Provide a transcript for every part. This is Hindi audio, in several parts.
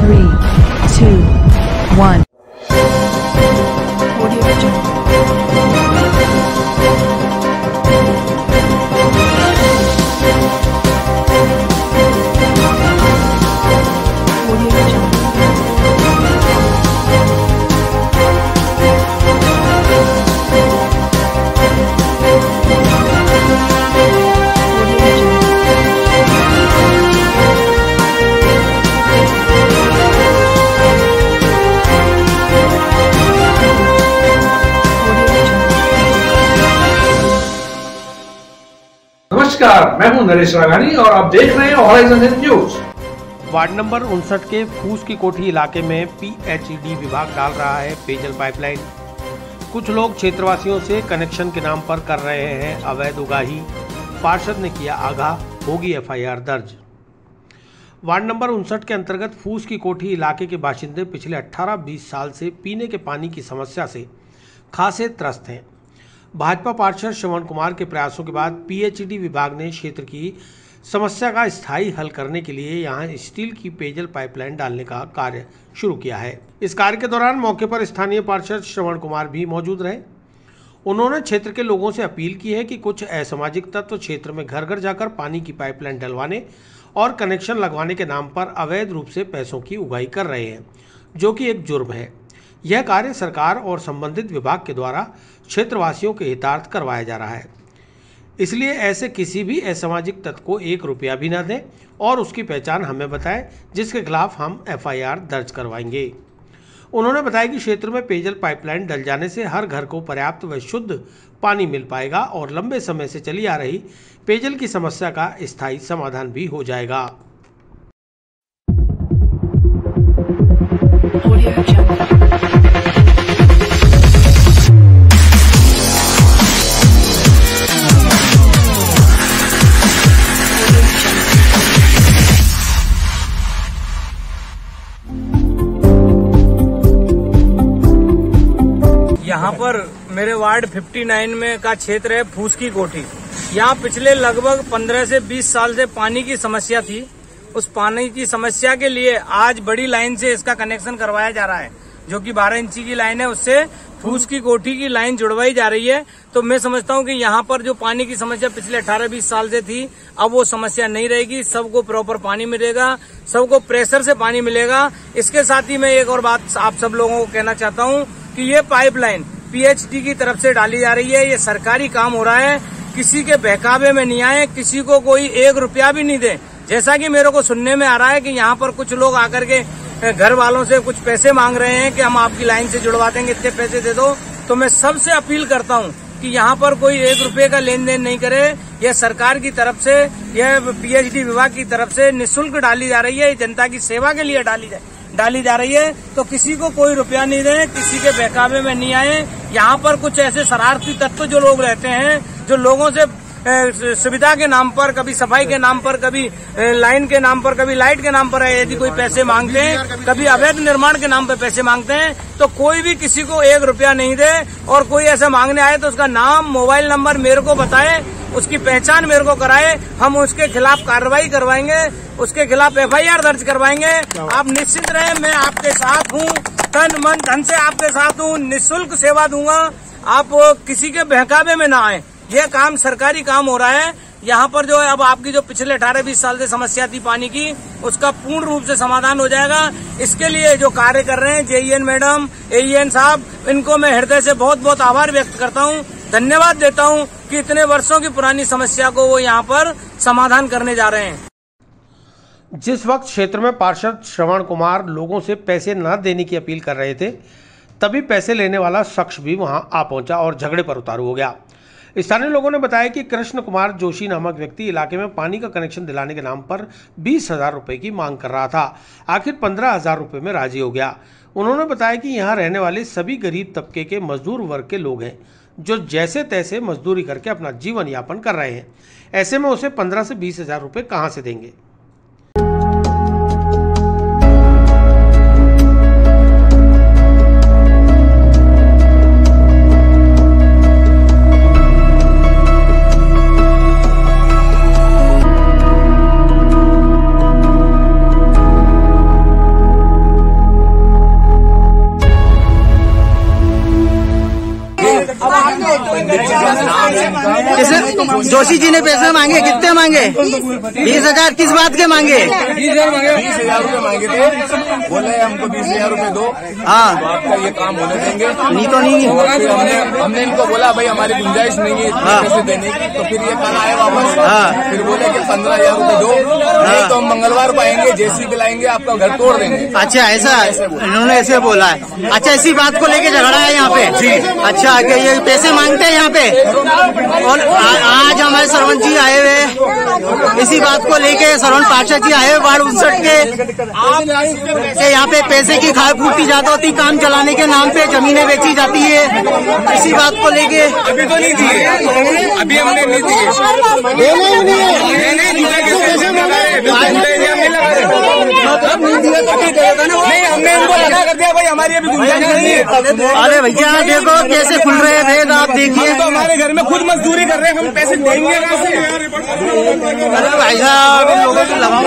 3, 2, 1. नमस्कार, मैं हूं नरेश राघानी और आप देख रहे हैं हॉराइजन न्यूज। वार्ड नंबर 59 के फूस की कोठी इलाके में पीएचईडी विभाग डाल रहा है पेयजल पाइपलाइन। कुछ लोग क्षेत्रवासियों से कनेक्शन के नाम पर कर रहे हैं अवैध उगाही। पार्षद ने किया आगाह, होगी एफआईआर दर्ज। वार्ड नंबर 59 के अंतर्गत फूस की कोठी इलाके के बाशिंदे पिछले 18-20 साल से पीने के पानी की समस्या से खासे त्रस्त हैं। भाजपा पार्षद श्रवण कुमार के प्रयासों के बाद पीएचईडी विभाग ने क्षेत्र की समस्या का स्थायी हल करने के लिए यहां स्टील की पेयजल पाइपलाइन डालने का कार्य शुरू किया है। इस कार्य के दौरान मौके पर स्थानीय पार्षद श्रवण कुमार भी मौजूद रहे। उन्होंने क्षेत्र के लोगों से अपील की है कि कुछ असामाजिक तत्व क्षेत्र में घर घर जाकर पानी की पाइपलाइन डलवाने और कनेक्शन लगवाने के नाम पर अवैध रूप से पैसों की उगाही कर रहे हैं, जो कि एक जुर्म है। यह कार्य सरकार और संबंधित विभाग के द्वारा क्षेत्रवासियों के हितार्थ करवाया जा रहा है, इसलिए ऐसे किसी भी असामाजिक तत्व को 1 रुपया भी न दें और उसकी पहचान हमें बताएं, जिसके खिलाफ हम एफआईआर दर्ज करवाएंगे। उन्होंने बताया कि क्षेत्र में पेयजल पाइपलाइन डल जाने से हर घर को पर्याप्त व शुद्ध पानी मिल पाएगा और लंबे समय से चली आ रही पेयजल की समस्या का स्थायी समाधान भी हो जाएगा। यहाँ पर मेरे वार्ड 59 में का क्षेत्र है फूस की कोठी। यहाँ पिछले लगभग 15 से 20 साल से पानी की समस्या थी। उस पानी की समस्या के लिए आज बड़ी लाइन से इसका कनेक्शन करवाया जा रहा है, जो कि 12 इंची की लाइन है, उससे फूस की कोठी की लाइन जुड़वाई जा रही है। तो मैं समझता हूँ कि यहाँ पर जो पानी की समस्या पिछले 18-20 साल से थी, अब वो समस्या नहीं रहेगी। सबको प्रॉपर पानी मिलेगा, सबको प्रेशर से पानी मिलेगा। इसके साथ ही मैं एक और बात आप सब लोगों को कहना चाहता हूँ कि ये पाइपलाइन पीएचडी की तरफ से डाली जा रही है। ये सरकारी काम हो रहा है, किसी के बहकावे में नहीं आए, किसी को कोई 1 रुपया भी नहीं दे। जैसा कि मेरे को सुनने में आ रहा है कि यहाँ पर कुछ लोग आकर के घर वालों से कुछ पैसे मांग रहे हैं कि हम आपकी लाइन से जुड़वा देंगे, इतने पैसे दे दो। तो मैं सबसे अपील करता हूँ कि यहाँ पर कोई 1 रुपये का लेन देन नहीं करे। यह सरकार की तरफ से, यह पीएचडी विभाग की तरफ से निःशुल्क डाली जा रही है, जनता की सेवा के लिए डाली जा रही है। तो किसी को कोई रुपया नहीं दे, किसी के बहकावे में नहीं आए। यहाँ पर कुछ ऐसे शरारती तत्व जो लोग रहते हैं, जो लोगों से सुविधा के नाम पर, कभी सफाई के नाम पर, कभी लाइन के नाम पर, कभी लाइट के नाम पर यदि कोई पैसे मांगते हैं, कभी अवैध निर्माण के नाम पर पैसे मांगते हैं, तो कोई भी किसी को 1 रुपया नहीं दे। और कोई ऐसा मांगने आए तो उसका नाम, मोबाइल नंबर मेरे को बताए, उसकी पहचान मेरे को कराए, हम उसके खिलाफ कार्रवाई करवाएंगे, उसके खिलाफ एफआईआर दर्ज करवाएंगे। आप निश्चित रहे, मैं आपके साथ हूँ, तन मन धन से आपके साथ हूँ, निःशुल्क सेवा दूंगा। आप किसी के बहकावे में ना आए। यह काम सरकारी काम हो रहा है। यहाँ पर जो है, अब आपकी जो पिछले 18-20 साल से समस्या थी पानी की, उसका पूर्ण रूप से समाधान हो जाएगा। इसके लिए जो कार्य कर रहे हैं जेईएन मैडम, एईएन साहब, इनको मैं हृदय से बहुत बहुत आभार व्यक्त करता हूँ, धन्यवाद देता हूँ कि इतने वर्षों की पुरानी समस्या को वो यहाँ पर समाधान करने जा रहे हैं। जिस वक्त क्षेत्र में पार्षद श्रवण कुमार लोगों से पैसे न देने की अपील कर रहे थे, तभी पैसे लेने वाला शख्स भी वहां आ पहुंचा और झगड़े पर उतारू हो गया। स्थानीय लोगों ने बताया कि कृष्ण कुमार जोशी नामक व्यक्ति इलाके में पानी का कनेक्शन दिलाने के नाम पर 20,000 रुपये की मांग कर रहा था। आखिर 15,000 रुपये में राजी हो गया। उन्होंने बताया कि यहाँ रहने वाले सभी गरीब तबके के मजदूर वर्ग के लोग हैं, जो जैसे तैसे मजदूरी करके अपना जीवन यापन कर रहे हैं। ऐसे में उसे 15 से 20,000 रुपये कहाँ से देंगे। जोशी जी ने पैसे मांगे, कितने मांगे? 20,000। किस बात के मांगे? 20,000 रुपए मांगे थे। बोले हमको 20,000 रुपए दो, हाँ, तो आपका ये काम होने देंगे। नहीं तो नहीं। फिर हमने इनको बोला भाई हमारी गुंजाइश नहीं है इतने पैसे देने की, तो फिर ये कल आए वापस। हाँ। फिर बोले कि 15,000 रुपए दो, नहीं तो हम मंगलवार को आएंगे, जेसीबी लाएंगे, आपका घर तोड़ देंगे। अच्छा, ऐसा इन्होंने ऐसे बोला है। अच्छा, इसी बात को लेके झगड़ा है यहाँ पे जी? अच्छा, ये पैसे मांगते हैं यहाँ पे। और आज हमारे सरपंच जी आए हुए इसी बात को लेके, सरपंच पार्षद जी आए हुए वार्ड 59 के यहाँ पे पैसे की खाए फूटी जाती होती, काम चलाने के नाम पे जमीनें बेची जाती है। इसी बात को लेके अभी तो नहीं दिए, अभी हमने नहीं दिए। नहीं, हमने इनको लगा कर दिया भाई हमारी अभी गुंजाइश नहीं है। अरे भैया देखो कैसे खुल रहे हैं भेद, आप देखिए। तो हमारे घर में खुद मजदूरी कर रहे हैं, हम पैसे देंगे कहाँ से? अरे भाई साहब, इन लोगों को लगाओ।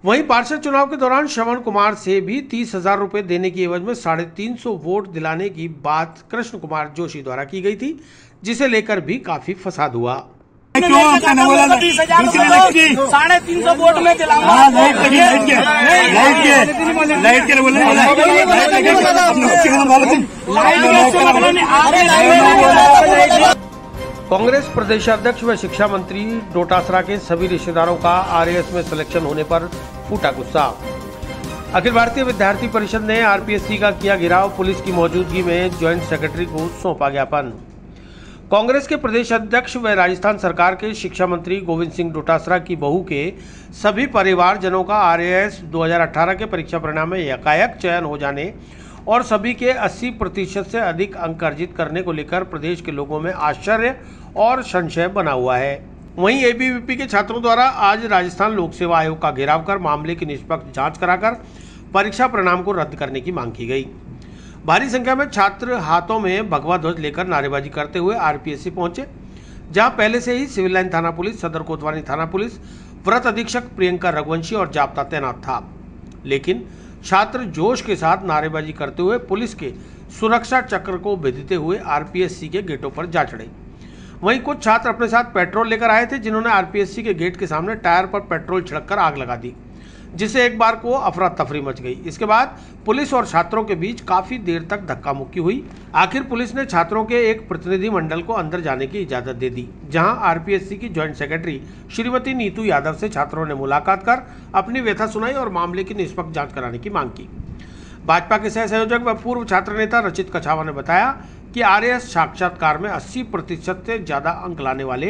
वहीं पार्षद चुनाव के दौरान श्रवण कुमार से भी 30,000 रुपए देने की एवज में 350 वोट दिलाने की बात कृष्ण कुमार जोशी द्वारा की गई थी, जिसे लेकर भी काफी फसाद हुआ। क्यों आपने बोला 350 वोट में दिलाऊंगा? लाइट के बोले कांग्रेस प्रदेशाध्यक्ष व शिक्षा मंत्री डोटासरा के सभी रिश्तेदारों का आरएएस में सिलेक्शन होने पर फूटा गुस्सा। अखिल भारतीय विद्यार्थी परिषद ने आरपीएससी का किया घेराव, पुलिस की मौजूदगी में ज्वाइंट सेक्रेटरी को सौंपा ज्ञापन। कांग्रेस के प्रदेश अध्यक्ष व राजस्थान सरकार के शिक्षा मंत्री गोविंद सिंह डोटासरा की बहू के सभी परिवारजनों का आरएएस 2018 के परीक्षा परिणाम में एकाएक चयन हो जाने और सभी के 80% से अधिक अंक अर्जित करने को लेकर प्रदेश के लोगों में आश्चर्य और संशय बना हुआ है। वहीं एबीवीपी के छात्रों द्वारा आज राजस्थान लोक सेवा आयोग का घेराव कर मामले की निष्पक्ष जांच कराकर परीक्षा परिणाम को रद्द करने की मांग की गई। भारी संख्या में छात्र हाथों में भगवा ध्वज लेकर नारेबाजी करते हुए आरपीएससी पहुंचे, जहां पहले से ही सिविल लाइन थाना पुलिस, सदर कोतवाली थाना पुलिस, व्रत अधीक्षक प्रियंका रघुवंशी और जाब्ता तैनात था। लेकिन छात्र जोश के साथ नारेबाजी करते हुए पुलिस के सुरक्षा चक्र को भेदते हुए आरपीएससी के गेटों पर जा चढ़े। वहीं कुछ छात्र अपने साथ पेट्रोल लेकर आए थे, जिन्होंने आरपीएससी के गेट के सामने टायर पर पेट्रोल छिड़ककर आग लगा दी, जिससे एक बार को अफरा तफरी मच गई। इसके बाद पुलिस और छात्रों के बीच काफी देर तक धक्का मुक्की हुई। आखिर पुलिस ने छात्रों के एक प्रतिनिधि मंडल को अंदर जाने की इजाजत दे दी, जहां आरपीएससी की ज्वाइंट सेक्रेटरी श्रीमती नीतू यादव से छात्रों ने मुलाकात कर अपनी व्यथा सुनाई और मामले की निष्पक्ष जांच कराने की मांग की। भाजपा के सह संयोजक व पूर्व छात्र नेता रचित कछावा ने बताया कि आरएएस साक्षात्कार में 80% से ज्यादा अंक लाने वाले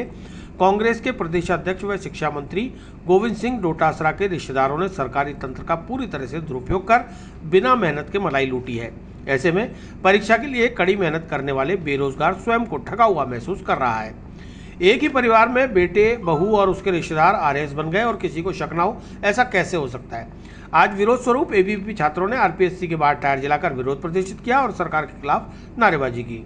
कांग्रेस के प्रदेशाध्यक्ष व शिक्षा मंत्री गोविंद सिंह डोटासरा के रिश्तेदारों ने सरकारी तंत्र का पूरी तरह से दुरुपयोग कर बिना मेहनत के मलाई लूटी है। ऐसे में परीक्षा के लिए कड़ी मेहनत करने वाले बेरोजगार स्वयं को ठगा हुआ महसूस कर रहा है। एक ही परिवार में बेटे, बहू और उसके रिश्तेदार आरएएस बन गए और किसी को शक न हो, ऐसा कैसे हो सकता है। आज विरोध स्वरूप एबीवीपी छात्रों ने आरपीएससी के बाहर टायर जलाकर विरोध प्रदर्शित किया और सरकार के खिलाफ नारेबाजी की।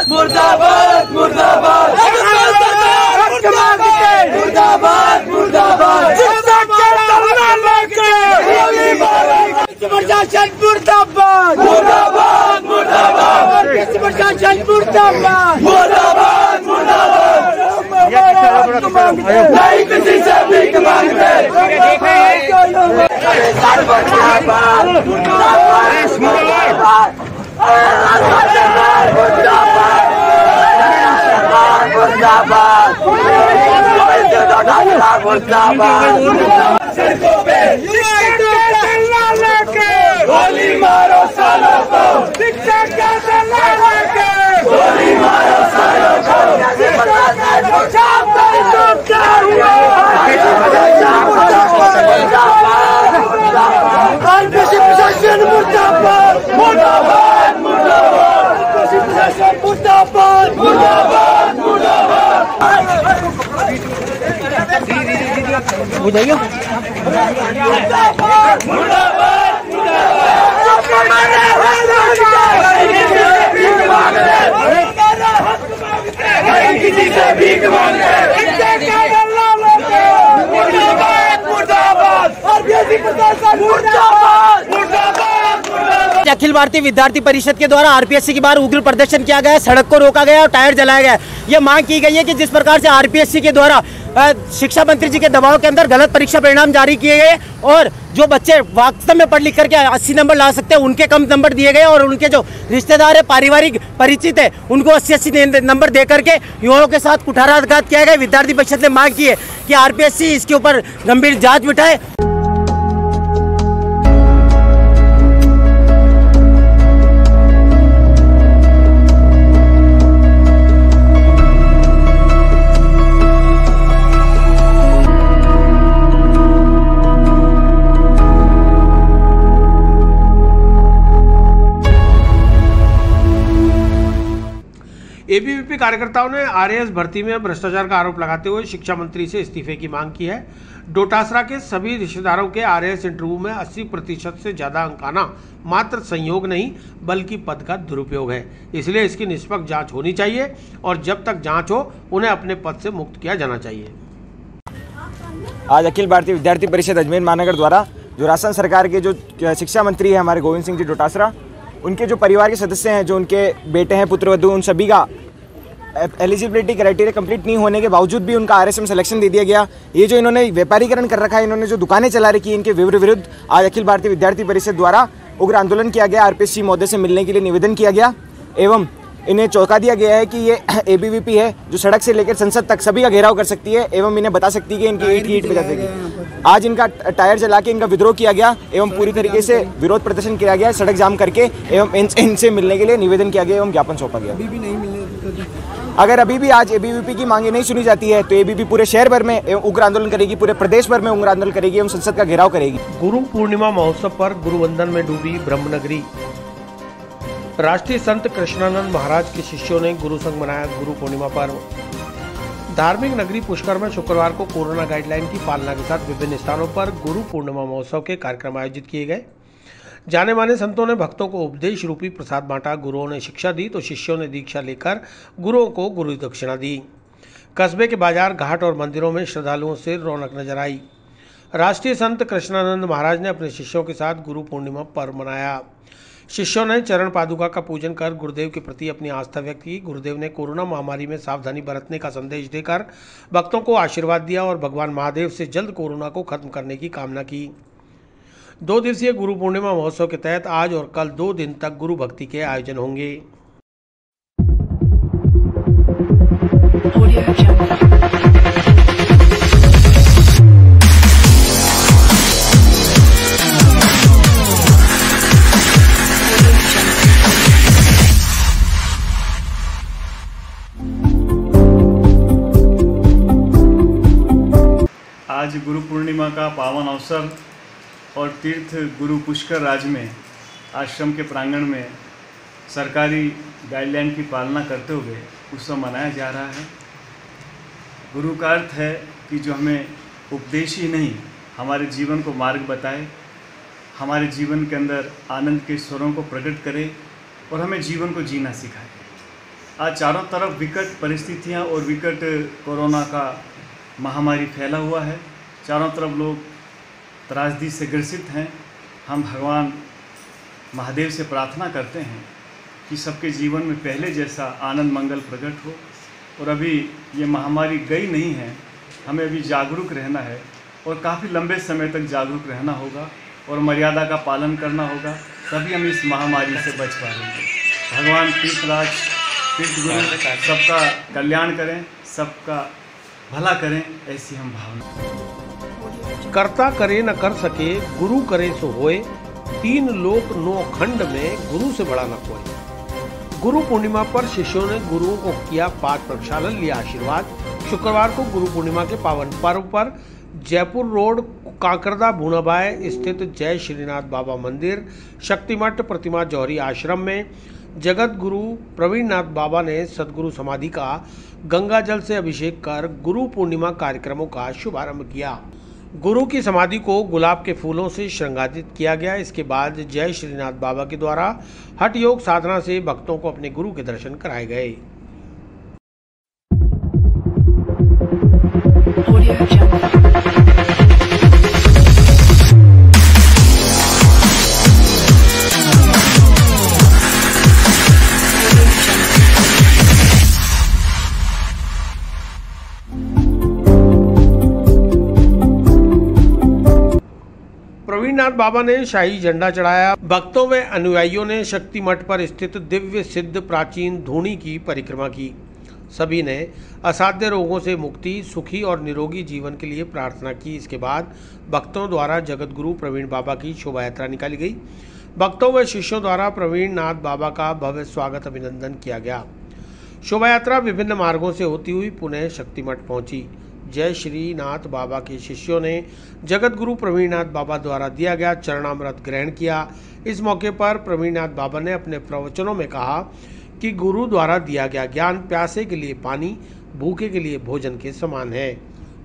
मुर्दाबाद मुर्दाबाद मुर्दाबाद मुर्दाबाद मुर्दाबाद प्रशासन मुर्दाबाद मुर्दाबाद मुर्दाबाद प्रशासन मुर्दाबाद मुर्दाबाद मुर्दाबाद नहीं किसी से भीख मांगते सड़कों पे गोली मारो सालों को, शिक्षा का गोली मारो सालों को, प्रशासन मुर्दाबाद मुर्दाबाद मुर्दाबाद बुझाइयो। किसी से भीख मांगे अखिल भारतीय विद्यार्थी परिषद के द्वारा आरपीएससी के बाहर उग्र प्रदर्शन किया गया, सड़क को रोका गया और टायर जलाया गया। ये मांग की गई है कि जिस प्रकार से आरपीएससी के द्वारा शिक्षा मंत्री जी के दबाव के अंदर गलत परीक्षा परिणाम जारी किए गए और जो बच्चे वास्तव में पढ़ लिख करके 80 नंबर ला सकते हैं उनके कम नंबर दिए गए और उनके जो रिश्तेदार है, पारिवारिक परिचित है, उनको 80-80 नंबर दे करके युवाओं के साथ कुठाराघात किया गया। विद्यार्थी परिषद ने मांग की है कि आरपीएससी इसके ऊपर गंभीर जाँच बिठाए। एबीवीपी कार्यकर्ताओं ने आरएएस भर्ती में भ्रष्टाचार का आरोप लगाते हुए शिक्षा मंत्री से इस्तीफे की मांग की है। डोटासरा के सभी रिश्तेदारों के आरएएस इंटरव्यू में 80% से ज्यादा अंक आना मात्र संयोग नहीं बल्कि पद का दुरुपयोग है, इसलिए इसकी निष्पक्ष जांच होनी चाहिए और जब तक जांच हो उन्हें अपने पद से मुक्त किया जाना चाहिए। आज अखिल भारतीय विद्यार्थी परिषद अजमेर महानगर द्वारा जो राजस्थान सरकार के जो शिक्षा मंत्री है हमारे गोविंद सिंह जी डोटासरा, उनके जो परिवार के सदस्य हैं, जो उनके बेटे हैं, पुत्रवधू, उन सभी का एलिजिबिलिटी क्राइटेरिया कंप्लीट नहीं होने के बावजूद भी उनका आरएस में सिलेक्शन दे दिया गया। ये जो इन्होंने व्यापारीकरण कर रखा है, इन्होंने जो दुकानें चला रखी है, इनके विरुद्ध आज अखिल भारतीय विद्यार्थी परिषद द्वारा उग्र आंदोलन किया गया। आरपीएससी महोदय से मिलने के लिए निवेदन किया गया एवं इन्हें चौंका दिया गया है कि ये एबीवीपी है जो सड़क से लेकर संसद तक सभी का घेराव कर सकती है एवं इन्हें बता सकती है कि इनकी ईट पे जाती है। आज इनका टायर जला के इनका विद्रोह किया गया एवं पूरी तरीके से विरोध प्रदर्शन किया गया, सड़क जाम करके एवं इनसे मिलने के लिए निवेदन किया गया एवं ज्ञापन सौंपा गया। अगर अभी भी आज एबीवीपी की मांगे नहीं सुनी जाती है तो एबीवीपी पूरे शहर भर में उग्र आंदोलन करेगी, पूरे प्रदेश भर में उग्र आंदोलन करेगी एवं संसद का घेराव करेगी। गुरु पूर्णिमा महोत्सव पर गुरुवंदन में डूबी ब्रह्मनगरी। राष्ट्रीय संत कृष्णानंद महाराज के शिष्यों ने गुरु संग मनाया गुरु पूर्णिमा पर्व। धार्मिक नगरी पुष्कर में शुक्रवार को कोरोना गाइडलाइन की पालना के साथ विभिन्न स्थानों पर गुरु पूर्णिमा महोत्सव के कार्यक्रम आयोजित किए गए। जाने माने संतों ने भक्तों को उपदेश रूपी प्रसाद बांटा, गुरुओं ने शिक्षा दी तो शिष्यों ने दीक्षा लेकर गुरुओं को गुरु दक्षिणा दी। कस्बे के बाजार, घाट और मंदिरों में श्रद्धालुओं से रौनक नजर आई। राष्ट्रीय संत कृष्णानंद महाराज ने अपने शिष्यों के साथ गुरु पूर्णिमा पर्व मनाया। शिष्यों ने चरण पादुका का पूजन कर गुरुदेव के प्रति अपनी आस्था व्यक्त की। गुरुदेव ने कोरोना महामारी में सावधानी बरतने का संदेश देकर भक्तों को आशीर्वाद दिया और भगवान महादेव से जल्द कोरोना को खत्म करने की कामना की। 2 दिवसीय गुरु पूर्णिमा महोत्सव के तहत आज और कल 2 दिन तक गुरु भक्ति के आयोजन होंगे। आज गुरु पूर्णिमा का पावन अवसर और तीर्थ गुरु पुष्कर राज में आश्रम के प्रांगण में सरकारी गाइडलाइन की पालना करते हुए उत्सव मनाया जा रहा है। गुरु का अर्थ है कि जो हमें उपदेश ही नहीं हमारे जीवन को मार्ग बताए, हमारे जीवन के अंदर आनंद के स्वरों को प्रकट करे और हमें जीवन को जीना सिखाए। आज चारों तरफ विकट परिस्थितियां और विकट कोरोना का महामारी फैला हुआ है। चारों तरफ लोग त्रासदी से ग्रसित हैं। हम भगवान महादेव से प्रार्थना करते हैं कि सबके जीवन में पहले जैसा आनंद मंगल प्रकट हो। और अभी ये महामारी गई नहीं है, हमें अभी जागरूक रहना है और काफ़ी लंबे समय तक जागरूक रहना होगा और मर्यादा का पालन करना होगा, तभी हम इस महामारी से बच पाएंगे। भगवान तीर्थराज तीर्थगुरु सबका कल्याण करें, सबका भला करें, ऐसी हम भावना। कर्ता करे न कर सके, गुरु करे सो होए, 3 लोक 9 खंड में गुरु से बड़ा न कोई। गुरु पूर्णिमा पर शिष्यों ने गुरुओं को किया पाठ प्रक्षालन, लिया आशीर्वाद। शुक्रवार को गुरु पूर्णिमा के पावन पर्व पर जयपुर रोड काकरदा भूनाबाई स्थित जय श्रीनाथ बाबा मंदिर, शक्ति मठ, प्रतिमा जौहरी आश्रम में जगत गुरु प्रवीण नाथ बाबा ने सदगुरु समाधि का गंगा जल से अभिषेक कर गुरु पूर्णिमा कार्यक्रमों का शुभारंभ किया। गुरु की समाधि को गुलाब के फूलों से श्रृंगारित किया गया। इसके बाद जय श्रीनाथ बाबा के द्वारा हठ योग साधना से भक्तों को अपने गुरु के दर्शन कराए गए। प्रवीण नाथ बाबा ने शाही झंडा चढ़ाया। भक्तों व अनुयायियों ने शक्ति मठ पर स्थित दिव्य सिद्ध प्राचीन धूनी की परिक्रमा की। सभी ने असाध्य रोगों से मुक्ति, सुखी और निरोगी जीवन के लिए प्रार्थना की। इसके बाद भक्तों द्वारा जगत गुरु प्रवीण बाबा की शोभा यात्रा निकाली गई। भक्तों व शिष्यों द्वारा प्रवीण नाथ बाबा का भव्य स्वागत अभिनंदन किया गया। शोभा यात्रा विभिन्न मार्गों से होती हुई पुनः शक्ति मठ पहुंची। जय श्री नाथ बाबा के शिष्यों ने जगत गुरु प्रवीण नाथ बाबा द्वारा दिया गया चरणामृत ग्रहण किया। इस मौके पर प्रवीण नाथ बाबा ने अपने प्रवचनों में कहा कि गुरु द्वारा दिया गया ज्ञान प्यासे के लिए पानी, भूखे के लिए भोजन के समान है।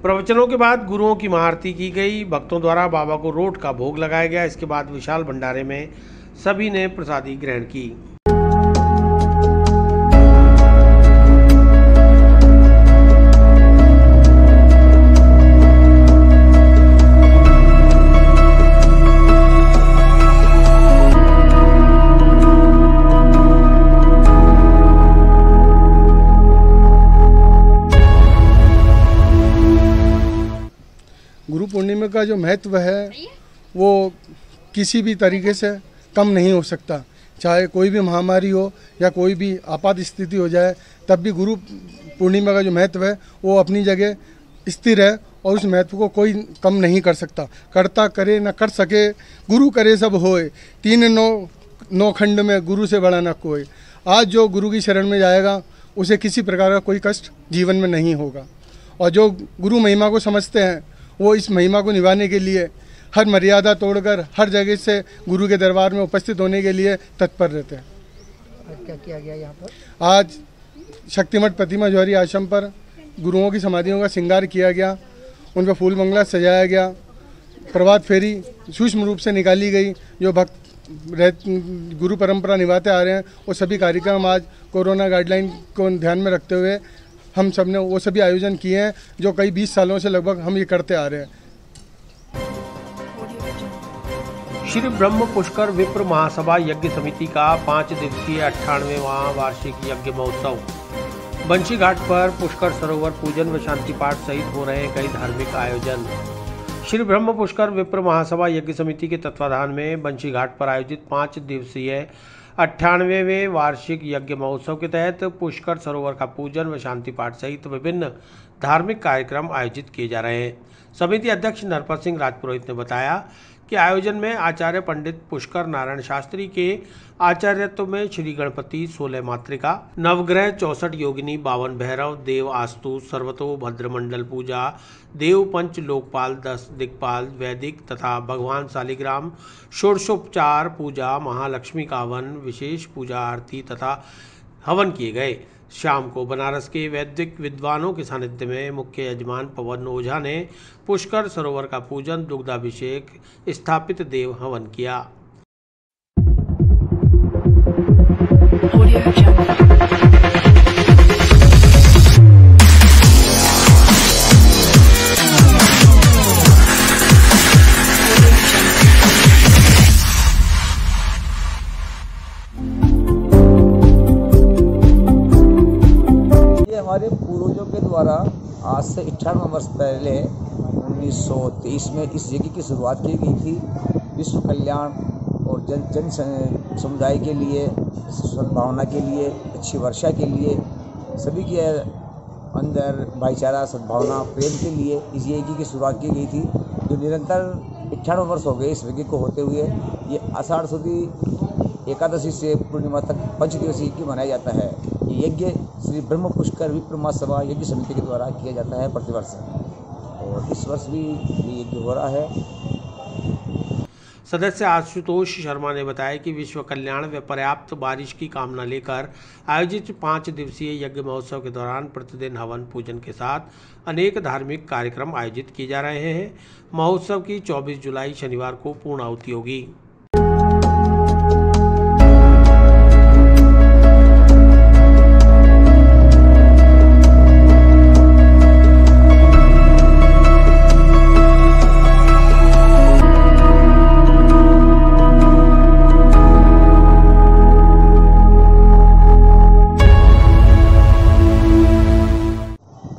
प्रवचनों के बाद गुरुओं की महाआरती की गई। भक्तों द्वारा बाबा को रोट का भोग लगाया गया। इसके बाद विशाल भंडारे में सभी ने प्रसादी ग्रहण की। गुरु पूर्णिमा का जो महत्व है वो किसी भी तरीके से कम नहीं हो सकता। चाहे कोई भी महामारी हो या कोई भी आपात स्थिति हो जाए, तब भी गुरु पूर्णिमा का जो महत्व है वो अपनी जगह स्थिर है और उस महत्व को कोई कम नहीं कर सकता। करता करे न कर सके, गुरु करे सब होए, 3 खंड में गुरु से बड़ा न कोई। आज जो गुरु की शरण में जाएगा उसे किसी प्रकार का कोई कष्ट जीवन में नहीं होगा। और जो गुरु महिमा को समझते हैं वो इस महिमा को निभाने के लिए हर मर्यादा तोड़कर हर जगह से गुरु के दरबार में उपस्थित होने के लिए तत्पर रहते हैं। क्या किया गया यहाँ पर? आज शक्तिमठ प्रतिमा जौहरी आश्रम पर गुरुओं की समाधियों का श्रृंगार किया गया, उन पर फूल बंगला सजाया गया। प्रभात फेरी सूक्ष्म रूप से निकाली गई। जो भक्त गुरु परंपरा निभाते आ रहे हैं वो सभी कार्यक्रम आज कोरोना गाइडलाइन को ध्यान में रखते हुए हम सब ने वो सभी आयोजन किए हैं जो कई 20 सालों से लगभग हम ये करते आ रहे हैं। श्री ब्रह्म पुष्कर विप्र महासभा यज्ञ समिति का 5 दिवसीय 98वां वार्षिक यज्ञ महोत्सव। बंशी घाट पर पुष्कर सरोवर पूजन व शांति पाठ सहित हो रहे कई धार्मिक आयोजन। श्री ब्रह्म पुष्कर विप्र महासभा यज्ञ समिति के तत्वाधान में बंशी घाट पर आयोजित 5 दिवसीय 98वें वार्षिक यज्ञ महोत्सव के तहत पुष्कर सरोवर का पूजन व शांति पाठ सहित विभिन्न धार्मिक कार्यक्रम आयोजित किए जा रहे हैं। समिति अध्यक्ष नरपत सिंह राजपुरोहित ने बताया कि आयोजन में आचार्य पंडित पुष्कर नारायण शास्त्री के आचार्यत्व में श्री गणपति 16 मातृका, नवग्रह 64 योगिनी, 52 भैरव, देव आस्तु, सर्वतो भद्रमंडल पूजा, देव पंच लोकपाल, 10 दिक्पाल, वैदिक तथा भगवान शालिग्राम, षोडशोपचार पूजा, महालक्ष्मी का हवन, विशेष पूजा आरती तथा हवन किए गए। शाम को बनारस के वैदिक विद्वानों के सानिध्य में मुख्य यजमान पवन ओझा ने पुष्कर सरोवर का पूजन, दुग्धाभिषेक, स्थापित देव हवन किया। हमारे पूर्वजों के द्वारा आज से 98 वर्ष पहले 1923 में इस यज्ञ की शुरुआत की गई थी। विश्व कल्याण और जन समुदाय के लिए, सद्भावना के लिए, अच्छी वर्षा के लिए, सभी के अंदर भाईचारा, सद्भावना, प्रेम के लिए इस यज्ञ की शुरुआत की गई थी, जो निरंतर 98 वर्ष हो गए इस यज्ञ को होते हुए। ये आषाढ़ सुदी एकादशी से पूर्णिमा तक 5 दिवसीय यज्ञ मनाया जाता है। ये यज्ञ श्री ब्रह्म पुष्कर विप्र महासभा यज्ञ समिति के द्वारा किया जाता है प्रतिवर्ष, और इस वर्ष भी ये यज्ञ हो रहा है। सदस्य आशुतोष शर्मा ने बताया कि विश्व कल्याण व पर्याप्त बारिश की कामना लेकर आयोजित 5 दिवसीय यज्ञ महोत्सव के दौरान प्रतिदिन हवन पूजन के साथ अनेक धार्मिक कार्यक्रम आयोजित किए जा रहे हैं। महोत्सव की 24 जुलाई शनिवार को पूर्णाहुति होगी।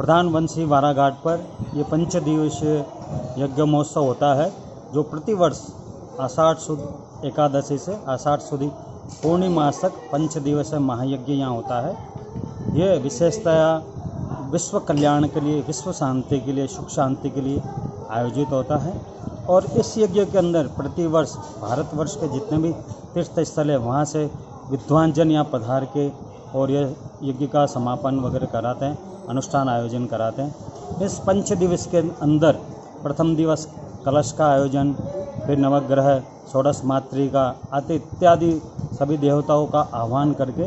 प्रधानवंशी वाराघाट पर ये 5 दिवसीय यज्ञ महोत्सव होता है, जो प्रतिवर्ष आषाढ़ शुद्ध एकादशी से आषाढ़ शुद्ध पूर्णिमा तक 5 दिवसीय महायज्ञ यहाँ होता है। ये विशेषतया विश्व कल्याण के लिए, विश्व शांति के लिए, सुख शांति के लिए आयोजित होता है। और इस यज्ञ के अंदर प्रतिवर्ष भारतवर्ष के जितने भी तीर्थ स्थल है वहाँ से विद्वान जन यहाँ पधार के और यह यज्ञ का समापन वगैरह कराते हैं, अनुष्ठान आयोजन कराते हैं। इस 5 दिवस के अंदर प्रथम दिवस कलश का आयोजन, फिर नवग्रह, षोडश मातृका आदि इत्यादि सभी देवताओं का आह्वान करके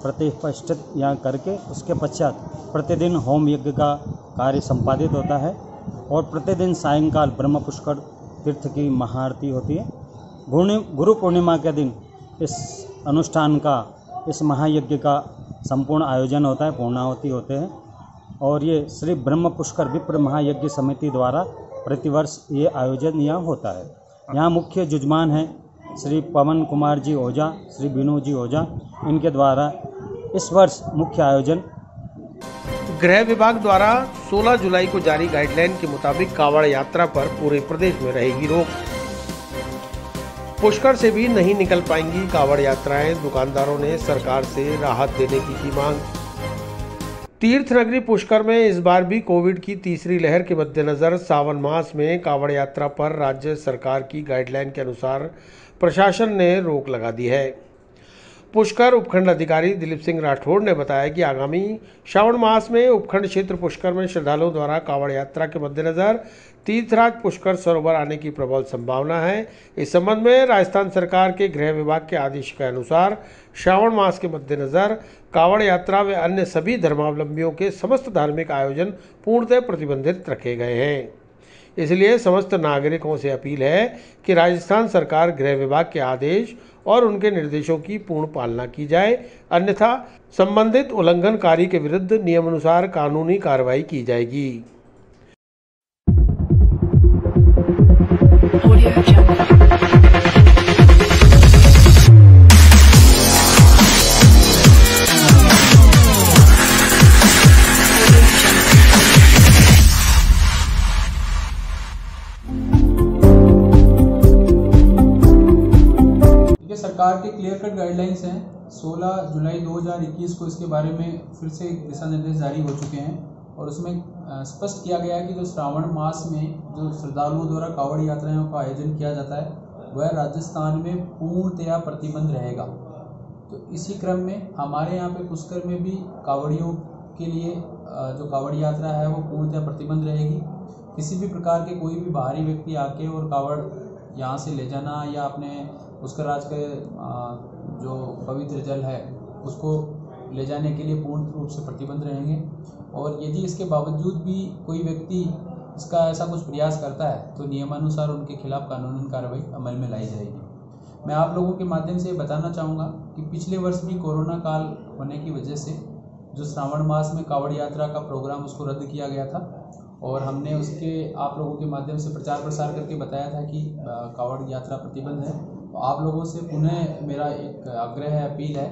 प्रतिष्ठित यहाँ करके उसके पश्चात प्रतिदिन होम यज्ञ का कार्य संपादित होता है। और प्रतिदिन सायंकाल ब्रह्म पुष्कर तीर्थ की महाआरती होती है। गुरु पूर्णिमा के दिन इस अनुष्ठान का, इस महायज्ञ का संपूर्ण आयोजन होता है, पूर्णाहुति होते हैं। और ये श्री ब्रह्म पुष्कर विप्र महायज्ञ समिति द्वारा प्रतिवर्ष ये आयोजन यहाँ होता है। यहाँ मुख्य जुजमान हैं श्री पवन कुमार जी ओझा, श्री विनू जी ओझा, इनके द्वारा इस वर्ष मुख्य आयोजन। गृह विभाग द्वारा 16 जुलाई को जारी गाइडलाइन के मुताबिक कावड़ यात्रा पर पूरे प्रदेश में रहेगी रोक। पुष्कर से भी नहीं निकल पाएंगी कावड़ यात्राएं, दुकानदारों ने सरकार से राहत देने की मांग। तीर्थ नगरी पुष्कर में इस बार भी कोविड की तीसरी लहर के मद्देनजर सावन मास में कावड़ यात्रा पर राज्य सरकार की गाइडलाइन के अनुसार प्रशासन ने रोक लगा दी है। पुष्कर उपखंड अधिकारी दिलीप सिंह राठौड़ ने बताया कि आगामी श्रावण मास में उपखंड क्षेत्र पुष्कर में श्रद्धालुओं द्वारा कावड़ यात्रा के मद्देनजर तीर्थराज पुष्कर सरोवर आने की प्रबल संभावना है। इस संबंध में राजस्थान सरकार के गृह विभाग के आदेश के अनुसार श्रावण मास के मद्देनजर कावड़ यात्रा व अन्य सभी धर्मावलंबियों के समस्त धार्मिक आयोजन पूर्णतः प्रतिबंधित रखे गए हैं। इसलिए समस्त नागरिकों से अपील है कि राजस्थान सरकार गृह विभाग के आदेश और उनके निर्देशों की पूर्ण पालना की जाए, अन्यथा संबंधित उल्लंघनकारी के विरुद्ध नियमानुसार कानूनी कार्रवाई की जाएगी। सरकार के क्लियर कट गाइडलाइंस हैं। 16 जुलाई 2021 को इसके बारे में फिर से दिशा निर्देश जारी हो चुके हैं और उसमें स्पष्ट किया गया है कि जो श्रावण मास में जो श्रद्धालुओं द्वारा कावड़ यात्राओं का आयोजन किया जाता है वह राजस्थान में पूर्णतया प्रतिबंध रहेगा। तो इसी क्रम में हमारे यहाँ पे पुष्कर में भी कावड़ियों के लिए जो कावड़ यात्रा है वो पूर्णतया प्रतिबंध रहेगी। किसी भी प्रकार के कोई भी बाहरी व्यक्ति आके और कावड़ यहाँ से ले जाना या अपने पुष्कर राज के जो पवित्र जल है उसको ले जाने के लिए पूर्ण रूप से प्रतिबंध रहेंगे। और यदि इसके बावजूद भी कोई व्यक्ति इसका ऐसा कुछ प्रयास करता है तो नियमानुसार उनके खिलाफ कानूनी कार्रवाई अमल में लाई जाएगी। मैं आप लोगों के माध्यम से बताना चाहूँगा कि पिछले वर्ष भी कोरोना काल होने की वजह से जो श्रावण मास में कावड़ यात्रा का प्रोग्राम उसको रद्द किया गया था और हमने उसके आप लोगों के माध्यम से प्रचार प्रसार करके बताया था कि कावड़ यात्रा प्रतिबंध है। तो आप लोगों से पुनः मेरा एक आग्रह है, अपील है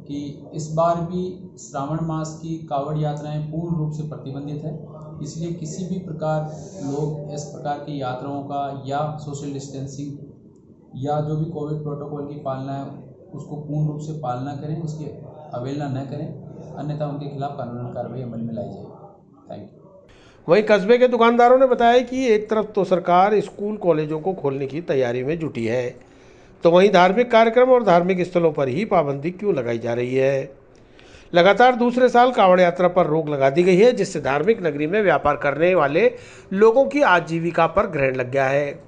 कि इस बार भी श्रावण मास की कावड़ यात्राएं पूर्ण रूप से प्रतिबंधित है। इसलिए किसी भी प्रकार लोग इस प्रकार की यात्राओं का या सोशल डिस्टेंसिंग या जो भी कोविड प्रोटोकॉल की पालना है उसको पूर्ण रूप से पालना करें, उसकी अवहेलना न करें, अन्यथा उनके खिलाफ कानूनी कार्रवाई अमल में लाई जाएगी। Thank you. वहीं कस्बे के दुकानदारों ने बताया कि एक तरफ तो सरकार स्कूल कॉलेजों को खोलने की तैयारी में जुटी है, तो वहीं धार्मिक कार्यक्रम और धार्मिक स्थलों पर ही पाबंदी क्यों लगाई जा रही है। लगातार दूसरे साल कावड़ यात्रा पर रोक लगा दी गई है, जिससे धार्मिक नगरी में व्यापार करने वाले लोगों की आजीविका पर ग्रहण लग गया है।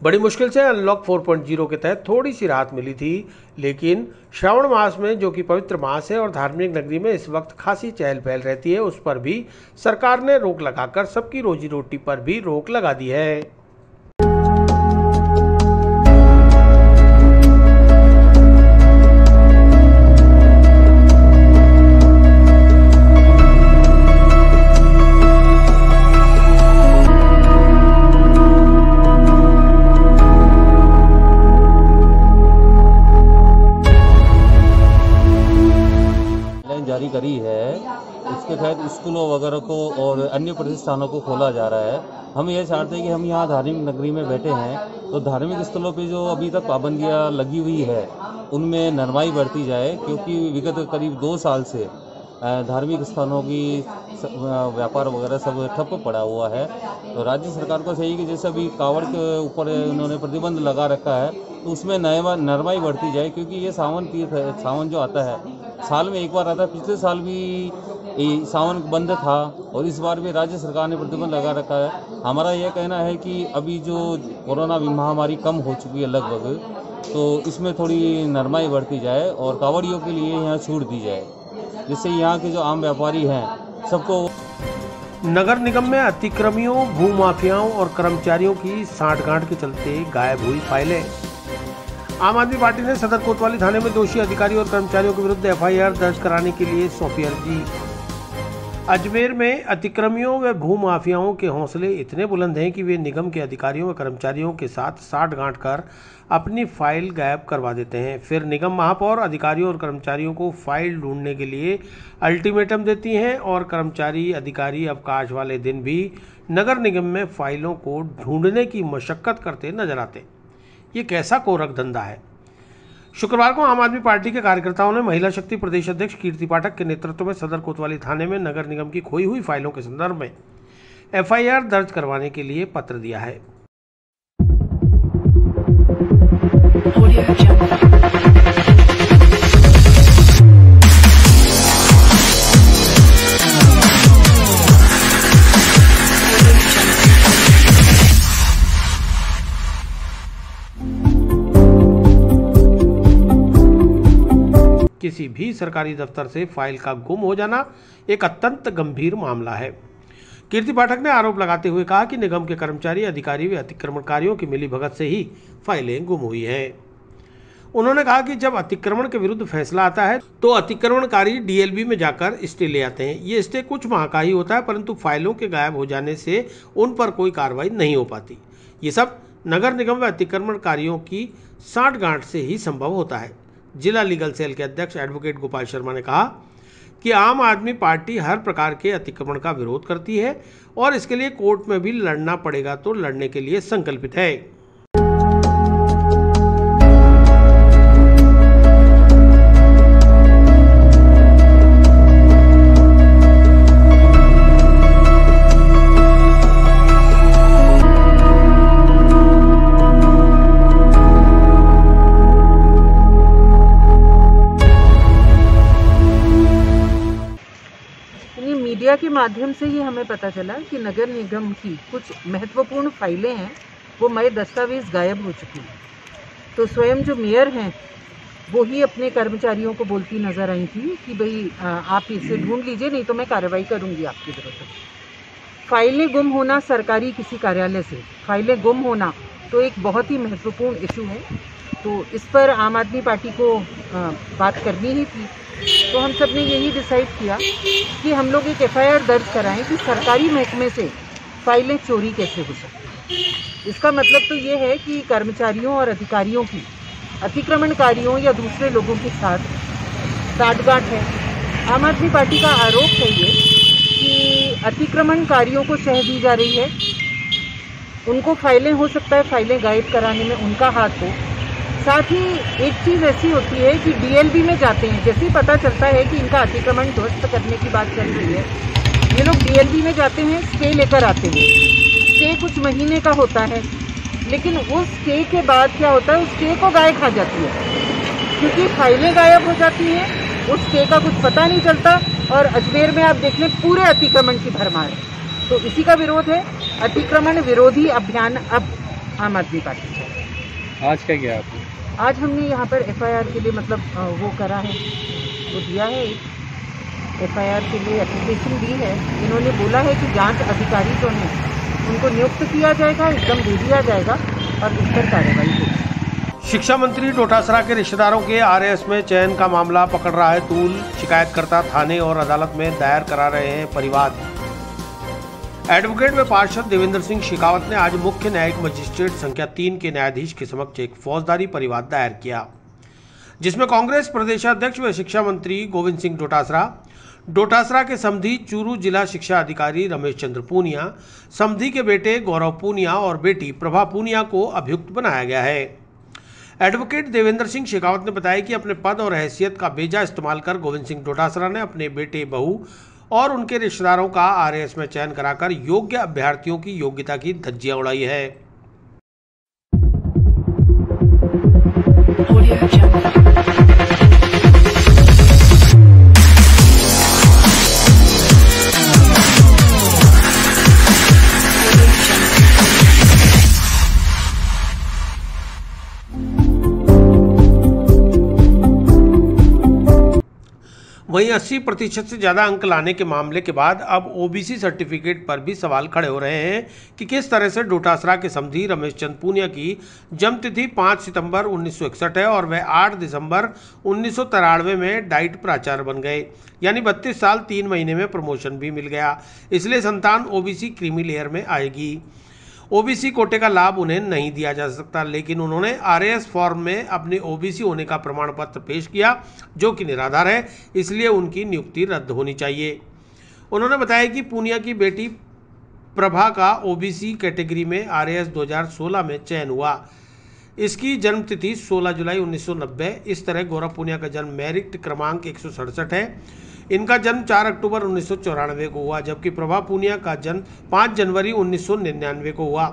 बड़ी मुश्किल से अनलॉक 4.0 के तहत थोड़ी सी राहत मिली थी, लेकिन श्रावण मास में, जो कि पवित्र मास है और धार्मिक नगरी में इस वक्त खासी चहल पहल रहती है, उस पर भी सरकार ने रोक लगाकर सबकी रोजी रोटी पर भी रोक लगा दी है। जारी करी है, इसके तहत स्कूलों वगैरह को और अन्य प्रतिष्ठानों को खोला जा रहा है। हम ये चाहते हैं कि हम यहाँ धार्मिक नगरी में बैठे हैं, तो धार्मिक स्थलों पे जो अभी तक पाबंदियाँ लगी हुई है उनमें नरमाई बरती जाए, क्योंकि विगत करीब 2 साल से धार्मिक स्थानों की व्यापार वगैरह सब ठप पड़ा हुआ है। तो राज्य सरकार को चाहिए कि जैसे अभी कांवड़ के ऊपर उन्होंने प्रतिबंध लगा रखा है, तो उसमें नरमाई बरती जाए, क्योंकि ये सावन तीर्थ है। सावन जो आता है साल में एक बार आता है। पिछले साल भी सावन बंद था और इस बार भी राज्य सरकार ने प्रतिबंध लगा रखा है। हमारा यह कहना है कि अभी जो कोरोना महामारी कम हो चुकी है लगभग, तो इसमें थोड़ी नरमाई बरती जाए और कांवड़ियों के लिए यहाँ छूट दी जाए, जिससे यहाँ के जो आम व्यापारी हैं सबको। नगर निगम में अतिक्रमियों, भूमाफियाओं और कर्मचारियों की सांठगांठ के चलते गायब हुई फाइलें। आम आदमी पार्टी ने सदर कोतवाली थाने में दोषी अधिकारियों और कर्मचारियों के विरुद्ध एफआईआर दर्ज कराने के लिए सौंपी अर्जी। अजमेर में अतिक्रमियों व भूमाफियाओं के हौसले इतने बुलंद हैं कि वे निगम के अधिकारियों व कर्मचारियों के साथ सांठगांठ कर अपनी फाइल गायब करवा देते हैं। फिर निगम महापौर अधिकारियों और कर्मचारियों को फाइल ढूंढने के लिए अल्टीमेटम देती हैं और कर्मचारी अधिकारी अवकाश वाले दिन भी नगर निगम में फाइलों को ढूंढने की मशक्कत करते नजर आते। ये कैसा कोरक धंधा है। शुक्रवार को आम आदमी पार्टी के कार्यकर्ताओं ने महिला शक्ति प्रदेश अध्यक्ष कीर्ति पाठक के नेतृत्व में सदर कोतवाली थाने में नगर निगम की खोई हुई फाइलों के संदर्भ में एफआईआर दर्ज करवाने के लिए पत्र दिया है। किसी भी सरकारी दफ्तर से फाइल का गुम हो जाना एक अत्यंत गंभीर मामला है। कीर्ति पाठक ने आरोप लगाते हुए कहा कि निगम के कर्मचारी, अधिकारी व अतिक्रमणकारियों की मिलीभगत से ही फाइलें गुम हुई हैं। उन्होंने कहा कि जब अतिक्रमण के विरुद्ध फैसला आता है तो अतिक्रमणकारी डीएलबी में जाकर स्टे ले आते हैं। ये स्टे कुछ माह का ही होता है, परंतु फाइलों के गायब हो जाने से उन पर कोई कार्रवाई नहीं हो पाती। ये सब नगर निगम व अतिक्रमणकारियों की सांठगांठ से ही संभव होता है। जिला लीगल सेल के अध्यक्ष एडवोकेट गोपाल शर्मा ने कहा कि आम आदमी पार्टी हर प्रकार के अतिक्रमण का विरोध करती है और इसके लिए कोर्ट में भी लड़ना पड़ेगा तो लड़ने के लिए संकल्पित है। मीडिया के माध्यम से ही हमें पता चला कि नगर निगम की कुछ महत्वपूर्ण फाइलें हैं, वो मय दस्तावेज गायब हो चुकी हैं। तो स्वयं जो मेयर हैं वो ही अपने कर्मचारियों को बोलती नजर आई थी कि भाई आप इसे ढूंढ लीजिए, नहीं तो मैं कार्रवाई करूंगी आपके विरुद्ध। फाइलें गुम होना सरकारी किसी कार्यालय से फाइलें गुम होना तो एक बहुत ही महत्वपूर्ण इशू है। तो इस पर आम आदमी पार्टी को बात करनी ही थी। तो हम सब ने यही डिसाइड किया कि हम लोग एक एफआईआर दर्ज कराएं कि सरकारी महकमे से फाइलें चोरी कैसे हो सकती हैं। इसका मतलब तो ये है कि कर्मचारियों और अधिकारियों की अतिक्रमणकारियों या दूसरे लोगों के साथ सांठगांठ है। आम आदमी पार्टी का आरोप है ये कि अतिक्रमणकारियों को शह दी जा रही है, उनको फाइलें हो सकता है फाइलें गायब कराने में उनका हाथ हो। साथ ही एक चीज़ ऐसी होती है कि डीएलबी में जाते हैं, जैसे ही पता चलता है कि इनका अतिक्रमण ध्वस्त करने की बात चल रही है, ये लोग डीएलबी में जाते हैं, स्टे लेकर आते हैं। स्टे कुछ महीने का होता है, लेकिन उस स्टे के बाद क्या होता है, उस स्टे को गाय खा जाती है, क्योंकि फाइलें गायब हो जाती हैं, उस स्टे का कुछ पता नहीं चलता। और अजमेर में आप देख लें पूरे अतिक्रमण की भरमार है। तो इसी का विरोध है। अतिक्रमण विरोधी अभियान अब आम आदमी पार्टी चाहती है। आज क्या किया आपने? आज हमने यहाँ पर FIR के लिए मतलब वो करा है, वो दिया है, FIR के लिए एप्लीकेशन दी है। इन्होंने बोला है कि जांच अधिकारी जो हैं उनको नियुक्त किया जाएगा, एकदम दे दिया जाएगा और इस पर कार्रवाई होगी। शिक्षा मंत्री डोटासरा के रिश्तेदारों के RAS में चयन का मामला पकड़ रहा है तूल। शिकायतकर्ता थाने और अदालत में दायर करा रहे हैं परिवाद। एडवोकेट व पार्षद देवेंद्र सिंह शेखावत ने आज मुख्य न्यायिक मजिस्ट्रेट संख्या 3 के न्यायाधीश के समक्ष एक फौजदारी परिवाद दायर किया, जिसमें कांग्रेस प्रदेशाध्यक्ष व शिक्षा मंत्री गोविंद सिंह डोटासरा के समधी चूरू जिला शिक्षा अधिकारी रमेश चंद्र पूनिया, समधी के बेटे गौरव पूनिया और बेटी प्रभा पूनिया को अभियुक्त बनाया गया है। एडवोकेट देवेंद्र सिंह शेखावत ने बताया कि अपने पद और हैसियत का बेजा इस्तेमाल कर गोविंद सिंह डोटासरा ने अपने बेटे, बहू और उनके रिश्तेदारों का RAS में चयन कराकर योग्य अभ्यर्थियों की योग्यता की धज्जियां उड़ाई है। वहीं 80% से ज़्यादा अंक लाने के मामले के बाद अब OBC सर्टिफिकेट पर भी सवाल खड़े हो रहे हैं कि किस तरह से डोटासरा के समधी रमेश चंद पूनिया की जन्मतिथि 5 सितंबर 1961 है और वह 8 दिसंबर 1993 में डाइट प्राचार्य बन गए, यानी 32 साल 3 महीने में प्रमोशन भी मिल गया। इसलिए संतान OBC क्रीमी लेयर में आएगी। OBC कोटे का लाभ उन्हें नहीं दिया जा सकता, लेकिन उन्होंने RAS फॉर्म में अपने OBC होने का प्रमाण पत्र पेश किया, जो कि निराधार है, इसलिए उनकी नियुक्ति रद्द होनी चाहिए। उन्होंने बताया कि पूनिया की बेटी प्रभा का OBC कैटेगरी में RAS 2016 में चयन हुआ। इसकी जन्मतिथि 16 जुलाई 1990। इस तरह गौरव पूनिया का जन्म मेरिट क्रमांक 167 है। इनका जन्म 4 अक्टूबर 1994 को हुआ, जबकि प्रभा पूनिया का जन्म 5 जनवरी 1999 को हुआ।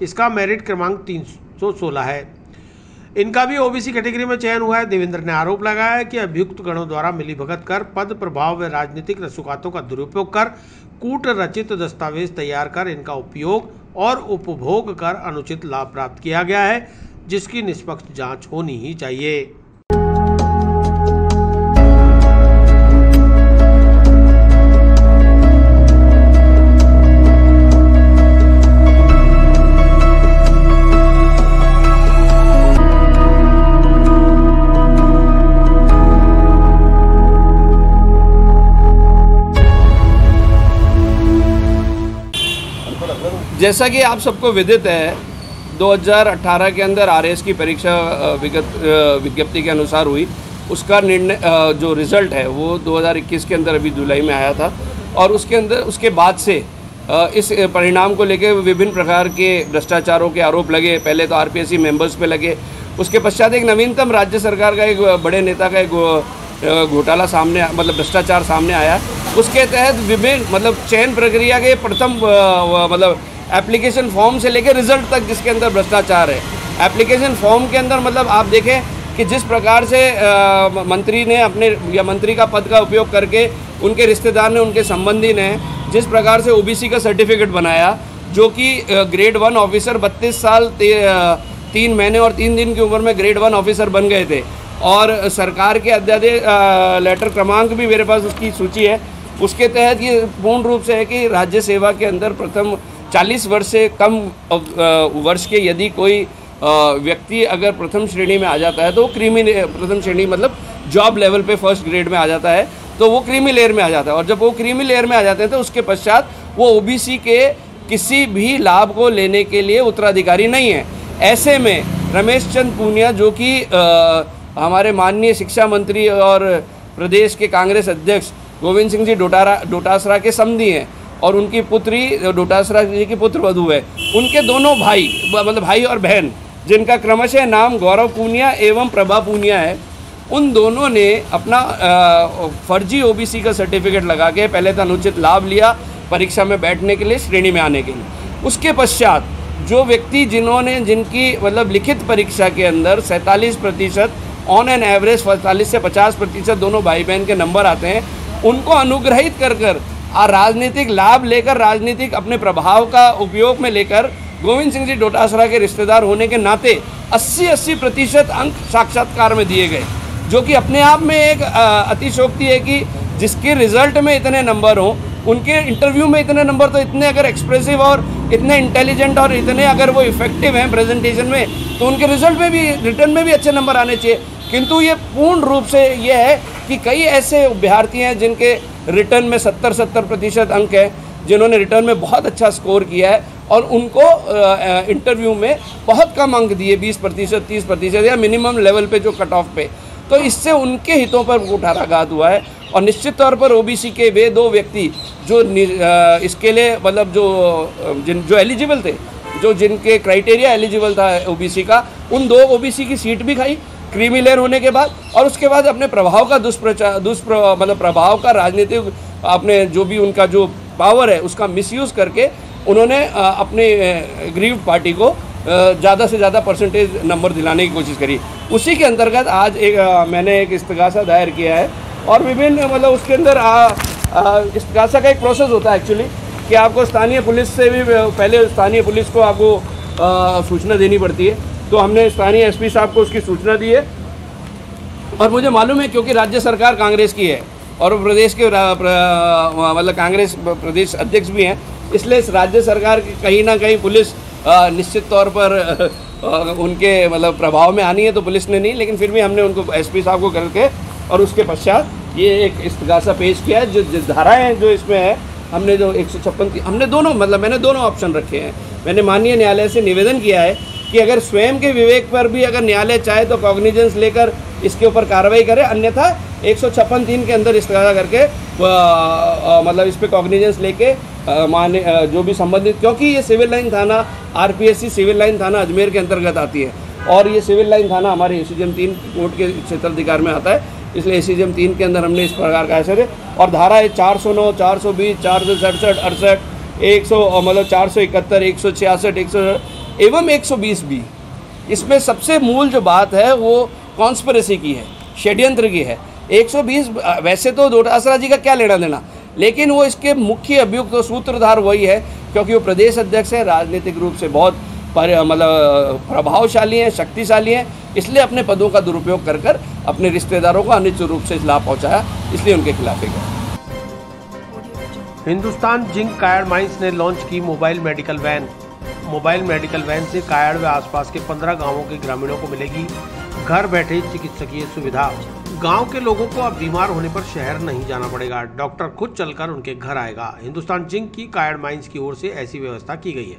इसका मेरिट क्रमांक 316 है। इनका भी OBC कैटेगरी में चयन हुआ है। देवेंद्र ने आरोप लगाया है कि अभियुक्त गणों द्वारा मिलीभगत कर पद प्रभाव व राजनीतिक रसूखातों का दुरुपयोग कर कूट रचित दस्तावेज तैयार कर इनका उपयोग और उपभोग कर अनुचित लाभ प्राप्त किया गया है, जिसकी निष्पक्ष जांच होनी ही चाहिए। जैसा कि आप सबको विदित है, 2018 के अंदर RAS की परीक्षा विज्ञप्ति के अनुसार हुई। उसका निर्णय जो रिज़ल्ट है वो 2021 के अंदर अभी जुलाई में आया था और उसके बाद से इस परिणाम को लेकर विभिन्न प्रकार के भ्रष्टाचारों के आरोप लगे। पहले तो RPSC मेंबर्स पे लगे, उसके पश्चात एक नवीनतम राज्य सरकार का एक बड़े नेता का एक घोटाला सामने, मतलब भ्रष्टाचार सामने आया। उसके तहत विभिन्न चयन प्रक्रिया के प्रथम एप्लीकेशन फॉर्म से लेकर रिजल्ट तक जिसके अंदर भ्रष्टाचार है। एप्लीकेशन फॉर्म के अंदर आप देखें कि जिस प्रकार से मंत्री ने मंत्री का पद का उपयोग करके उनके रिश्तेदार ने, उनके संबंधी ने जिस प्रकार से OBC का सर्टिफिकेट बनाया, जो कि ग्रेड 1 ऑफिसर 32 साल 3 महीने और 3 दिन की उम्र में ग्रेड 1 ऑफिसर बन गए थे। और सरकार के अध्यादेश लेटर क्रमांक भी मेरे पास उसकी सूची है। उसके तहत ये पूर्ण रूप से है कि राज्य सेवा के अंदर प्रथम 40 वर्ष से कम वर्ष के यदि कोई व्यक्ति अगर प्रथम श्रेणी में आ जाता है तो वो प्रथम श्रेणी जॉब लेवल पे फर्स्ट ग्रेड में आ जाता है, तो वो क्रीमी लेयर में आ जाता है। और जब वो क्रीमी लेयर में आ जाते हैं तो उसके पश्चात वो OBC के किसी भी लाभ को लेने के लिए उत्तराधिकारी नहीं है। ऐसे में रमेश चंद पूनिया, जो कि हमारे माननीय शिक्षा मंत्री और प्रदेश के कांग्रेस अध्यक्ष गोविंद सिंह जी डोटासरा के समधी हैं और उनकी पुत्री डोटासरा जी की पुत्रवधू है, उनके दोनों भाई भाई और बहन, जिनका क्रमशः नाम गौरव पूनिया एवं प्रभा पूनिया है, उन दोनों ने अपना फर्जी OBC का सर्टिफिकेट लगा के पहले तो अनुचित लाभ लिया परीक्षा में बैठने के लिए, श्रेणी में आने के लिए। उसके पश्चात जो व्यक्ति जिनकी लिखित परीक्षा के अंदर 47% ऑन एन एवरेज 45 से 50% दोनों भाई बहन के नंबर आते हैं, उनको अनुग्रहित कर राजनीतिक लाभ लेकर, राजनीतिक अपने प्रभाव का उपयोग में लेकर गोविंद सिंह जी डोटासरा के रिश्तेदार होने के नाते 80% अंक साक्षात्कार में दिए गए, जो कि अपने आप में एक अतिशयोक्ति है कि जिसके रिजल्ट में इतने नंबर हों, उनके इंटरव्यू में इतने नंबर, तो इतने अगर एक्सप्रेसिव और इतने इंटेलिजेंट और इतने अगर वो इफेक्टिव हैं प्रेजेंटेशन में, तो उनके रिजल्ट में भी, रिटर्न में भी अच्छे नंबर आने चाहिए। किंतु ये पूर्ण रूप से ये है कि कई ऐसे अभ्यर्थी हैं जिनके रिटर्न में 70% अंक है, जिन्होंने रिटर्न में बहुत अच्छा स्कोर किया है और उनको इंटरव्यू में बहुत कम अंक दिए, 20%, 30% या मिनिमम लेवल पे जो कट ऑफ पे। तो इससे उनके हितों पर कुठाराघात हुआ है और निश्चित तौर पर ओबीसी के वे 2 व्यक्ति जो इसके लिए मतलब जो एलिजिबल थे, जो जिनके क्राइटेरिया एलिजिबल था ओबीसी का, उन 2 ओबीसी की सीट भी खाई क्रीमी लेयर होने के बाद, और उसके बाद अपने प्रभाव का मतलब प्रभाव का राजनीतिक अपने जो भी उनका जो पावर है उसका मिसयूज़ करके उन्होंने अपने ग्रीव्ड पार्टी को ज़्यादा से ज़्यादा परसेंटेज नंबर दिलाने की कोशिश करी। उसी के अंतर्गत आज मैंने एक इस्तगासा दायर किया है और विभिन्न मतलब उसके अंदर इस्तगासा का एक प्रोसेस होता है एक्चुअली कि आपको स्थानीय पुलिस से भी पहले स्थानीय पुलिस को आपको सूचना देनी पड़ती है। तो हमने स्थानीय एसपी साहब को उसकी सूचना दी है और मुझे मालूम है क्योंकि राज्य सरकार कांग्रेस की है और प्रदेश के मतलब कांग्रेस प्रदेश अध्यक्ष भी हैं, इसलिए राज्य सरकार की कहीं ना कहीं पुलिस निश्चित तौर पर उनके मतलब प्रभाव में आनी है, तो पुलिस ने नहीं, लेकिन फिर भी हमने उनको एसपी साहब को करके और उसके पश्चात ये एक इस्तगासा पेश किया है। जो धाराएं जो इसमें है, हमने जो 156 हमने दोनों मतलब मैंने दोनों ऑप्शन रखे हैं। मैंने माननीय न्यायालय से निवेदन किया है कि अगर स्वयं के विवेक पर भी अगर न्यायालय चाहे तो कॉग्निजेंस लेकर इसके ऊपर कार्रवाई करे, अन्यथा 156(3) के अंदर इस्तगासा करके मतलब इस पर कॉग्निजेंस लेके माने जो भी संबंधित, क्योंकि ये सिविल लाइन थाना आरपीएससी सिविल लाइन थाना अजमेर के अंतर्गत आती है और ये सिविल लाइन थाना हमारे एसीजेम 3 कोर्ट के क्षेत्राधिकार में आता है, इसलिए एसीजेम 3 के अंदर हमने इस प्रकार का ऐसे और धारा है 409, 420, 467, 68, 100 मतलब 471, 166, 100 एवं 120 भी। इसमें सबसे मूल जो बात है वो कॉन्स्पिरेसी की है, षड्यंत्र की है। 120 वैसे तो डोटासरा जी का क्या लेना देना, लेकिन वो इसके मुख्य अभियुक्त तो सूत्रधार वही है क्योंकि वो प्रदेश अध्यक्ष है, राजनीतिक रूप से बहुत मतलब प्रभावशाली हैं, शक्तिशाली हैं, इसलिए अपने पदों का दुरुपयोग कर कर अपने रिश्तेदारों को अनिश्चित रूप से लाभ पहुंचाया, इसलिए उनके खिलाफ ही गया। हिंदुस्तान जिंक कायड़ माइंस ने लॉन्च की mobile medical van. Mobile medical van से कायड़ व आसपास के 15 गांवों के ग्रामीणों को मिलेगी घर बैठे चिकित्सकीय सुविधा। गांव के लोगों को अब बीमार होने पर शहर नहीं जाना पड़ेगा, डॉक्टर खुद चलकर उनके घर आएगा। हिंदुस्तान जिंक की कायड़ माइंस की ओर से ऐसी व्यवस्था की गई है।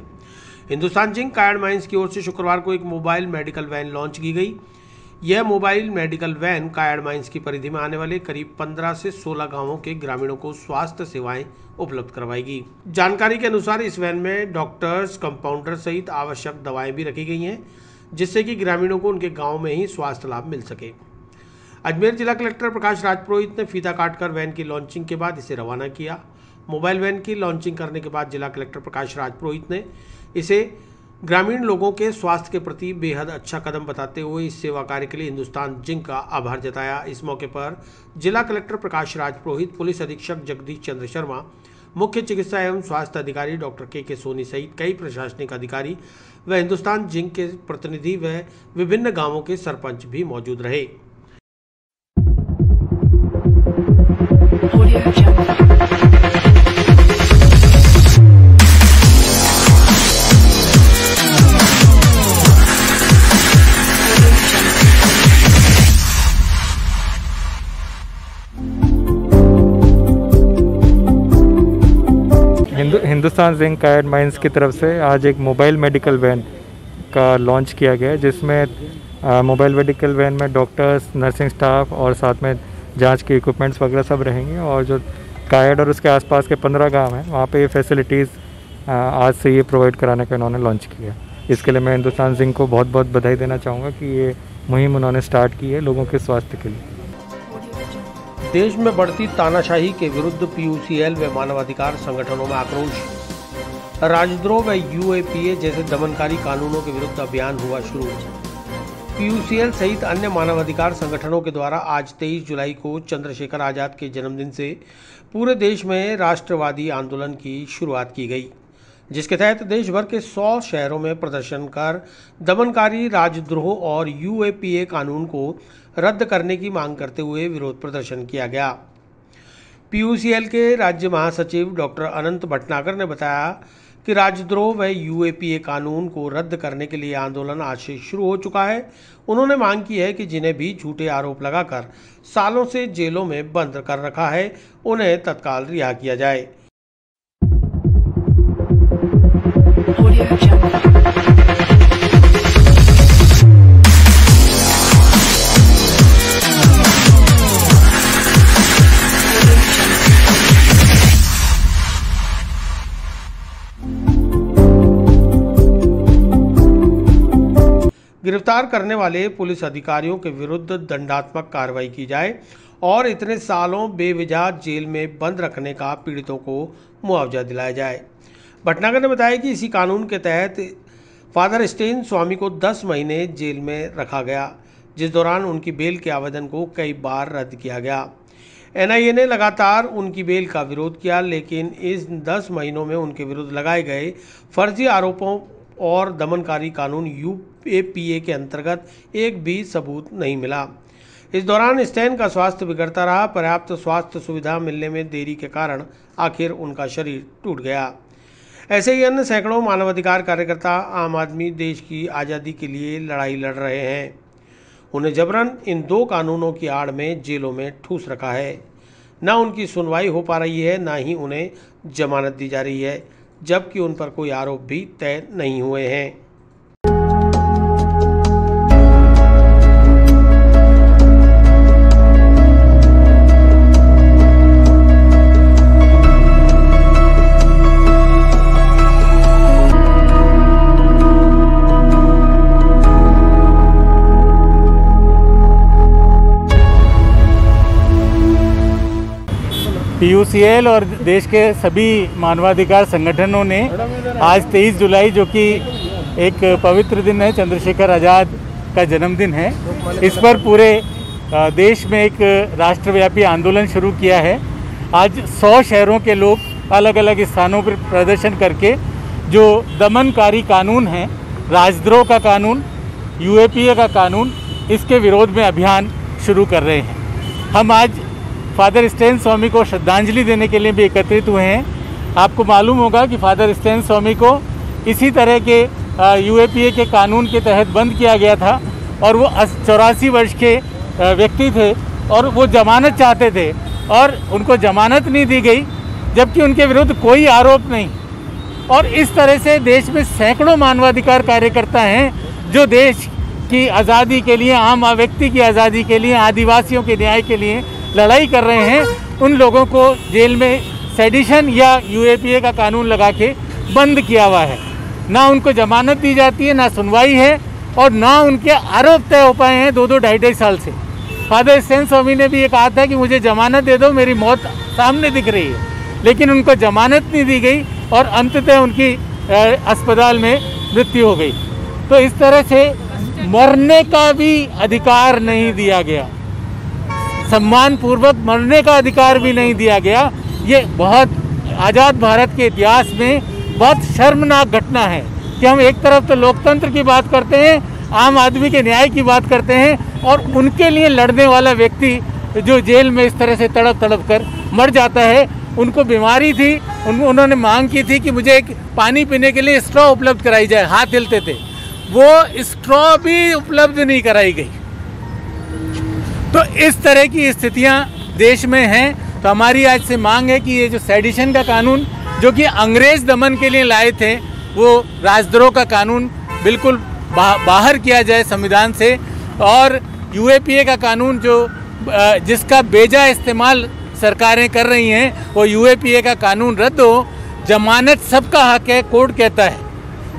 हिंदुस्तान जिंक कायड़ माइंस की ओर से शुक्रवार को एक मोबाइल मेडिकल वैन लॉन्च की गई। यह mobile medical van Kayad mines की परिधि में आने वाले करीब 15 से 16 गांवों के ग्रामीणों को स्वास्थ्य सेवाएं उपलब्ध करवाएगी। जानकारी के अनुसार इस वैन में डॉक्टर्स, कंपाउंडर सहित आवश्यक दवाएं भी रखी गई हैं, जिससे कि ग्रामीणों को उनके गांव में ही स्वास्थ्य लाभ मिल सके। अजमेर जिला कलेक्टर प्रकाश राजपुरोहित ने फीता काटकर वैन की लॉन्चिंग के बाद इसे रवाना किया। मोबाइल वैन की लॉन्चिंग करने के बाद जिला कलेक्टर प्रकाश राजपुरोहित ने इसे ग्रामीण लोगों के स्वास्थ्य के प्रति बेहद अच्छा कदम बताते हुए इस सेवा कार्य के लिए हिंदुस्तान जिंक का आभार जताया। इस मौके पर जिला कलेक्टर प्रकाश राजपुरोहित, पुलिस अधीक्षक जगदीश चंद्र शर्मा, मुख्य चिकित्सा एवं स्वास्थ्य अधिकारी डॉक्टर के सोनी सहित कई प्रशासनिक अधिकारी व हिंदुस्तान जिंक के प्रतिनिधि व विभिन्न गांवों के सरपंच भी मौजूद रहे। हिंदुस्तान जिंक कायड़ माइंस की तरफ से आज एक मोबाइल मेडिकल वैन का लॉन्च किया गया है, जिसमें मोबाइल मेडिकल वैन में डॉक्टर्स, नर्सिंग स्टाफ और साथ में जांच के इक्विपमेंट्स वगैरह सब रहेंगे। और जो कायड़ और उसके आसपास के 15 गांव हैं वहाँ पे ये फैसिलिटीज़ आज से ये प्रोवाइड कराने का इन्होंने लॉन्च किया। इसके लिए मैं हिंदुस्तान जिंक को बहुत बहुत बधाई देना चाहूँगा कि ये मुहिम उन्होंने स्टार्ट की है लोगों के स्वास्थ्य के लिए। देश में बढ़ती तानाशाही के विरुद्ध पीयूसीएल व मानवाधिकार संगठनों में आक्रोश। राजद्रोह व यूएपीए जैसे दमनकारी कानूनों के विरुद्ध अभियान हुआ शुरू। पीयूसीएल सहित अन्य मानवाधिकार संगठनों के द्वारा आज 23 जुलाई को चंद्रशेखर आजाद के जन्मदिन से पूरे देश में राष्ट्रवादी आंदोलन की शुरुआत की गई। जिसके तहत देश भर के 100 शहरों में प्रदर्शन कर दमनकारी राजद्रोह और यूएपीए कानून को रद्द करने की मांग करते हुए विरोध प्रदर्शन किया गया। पीयूसीएल के राज्य महासचिव डॉक्टर अनंत भटनागर ने बताया कि राजद्रोह व यूएपीए कानून को रद्द करने के लिए आंदोलन आज से शुरू हो चुका है। उन्होंने मांग की है कि जिन्हें भी झूठे आरोप लगाकर सालों से जेलों में बंद कर रखा है, उन्हें तत्काल रिहा किया जाए। गिरफ्तार करने वाले पुलिस अधिकारियों के विरुद्ध दंडात्मक कार्रवाई की जाए और इतने सालों बेवजह जेल में बंद रखने का पीड़ितों को मुआवजा दिलाया जाए। भटनागर ने बताया कि इसी कानून के तहत फादर स्टेन स्वामी को 10 महीने जेल में रखा गया, जिस दौरान उनकी बेल के आवेदन को कई बार रद्द किया गया। एनआईए ने लगातार उनकी बेल का विरोध किया, लेकिन इस 10 महीनों में उनके विरुद्ध लगाए गए फर्जी आरोपों और दमनकारी कानून यूएपीए के अंतर्गत एक भी सबूत नहीं मिला। इस दौरान स्टेन का स्वास्थ्य बिगड़ता रहा। पर्याप्त स्वास्थ्य सुविधा मिलने में देरी के कारण आखिर उनका शरीर टूट गया। ऐसे ही अन्य सैकड़ों मानवाधिकार कार्यकर्ता आम आदमी देश की आज़ादी के लिए लड़ाई लड़ रहे हैं। उन्हें जबरन इन 2 कानूनों की आड़ में जेलों में ठूस रखा है। न उनकी सुनवाई हो पा रही है, न ही उन्हें जमानत दी जा रही है, जबकि उन पर कोई आरोप भी तय नहीं हुए हैं। पीयूसीएल और देश के सभी मानवाधिकार संगठनों ने आज 23 जुलाई, जो कि एक पवित्र दिन है, चंद्रशेखर आज़ाद का जन्मदिन है, इस पर पूरे देश में एक राष्ट्रव्यापी आंदोलन शुरू किया है। आज 100 शहरों के लोग अलग अलग स्थानों पर प्रदर्शन करके जो दमनकारी कानून है, राजद्रोह का कानून, यूएपीए का कानून, इसके विरोध में अभियान शुरू कर रहे हैं। हम आज फादर स्टेन स्वामी को श्रद्धांजलि देने के लिए भी एकत्रित हुए हैं। आपको मालूम होगा कि फादर स्टेन स्वामी को इसी तरह के यूएपीए के कानून के तहत बंद किया गया था और वो 84 वर्ष के व्यक्ति थे और वो जमानत चाहते थे और उनको जमानत नहीं दी गई, जबकि उनके विरुद्ध कोई आरोप नहीं। और इस तरह से देश में सैकड़ों मानवाधिकार कार्यकर्ता हैं जो देश की आज़ादी के लिए, आम व्यक्ति की आज़ादी के लिए, आदिवासियों के न्याय के लिए लड़ाई कर रहे हैं। उन लोगों को जेल में सेडिशन या यूएपीए का कानून लगा के बंद किया हुआ है। ना उनको जमानत दी जाती है, ना सुनवाई है और ना उनके आरोप तय हो पाए हैं 2-2, 2.5 साल से। फादर स्टेन स्वामी ने भी ये कहा था कि मुझे जमानत दे दो, मेरी मौत सामने दिख रही है, लेकिन उनको जमानत नहीं दी गई और अंततः उनकी अस्पताल में मृत्यु हो गई। तो इस तरह से मरने का भी अधिकार नहीं दिया गया, सम्मान पूर्वक मरने का अधिकार भी नहीं दिया गया। ये बहुत आज़ाद भारत के इतिहास में बहुत शर्मनाक घटना है कि हम एक तरफ तो लोकतंत्र की बात करते हैं, आम आदमी के न्याय की बात करते हैं और उनके लिए लड़ने वाला व्यक्ति जो जेल में इस तरह से तड़प तड़प कर मर जाता है। उनको बीमारी थी, उन्होंने मांग की थी कि मुझे एक पानी पीने के लिए स्ट्रॉ उपलब्ध कराई जाए, हाथ हिलते थे, वो स्ट्रॉ भी उपलब्ध नहीं कराई गई। तो इस तरह की स्थितियां देश में हैं। तो हमारी आज से मांग है कि ये जो सेडिशन का कानून, जो कि अंग्रेज दमन के लिए लाए थे, वो राजद्रोह का कानून बिल्कुल बाहर किया जाए संविधान से और यूएपीए का कानून जो जिसका बेजा इस्तेमाल सरकारें कर रही हैं, वो यूएपीए का कानून रद्द हो। जमानत सबका हक है, कोर्ट कहता है,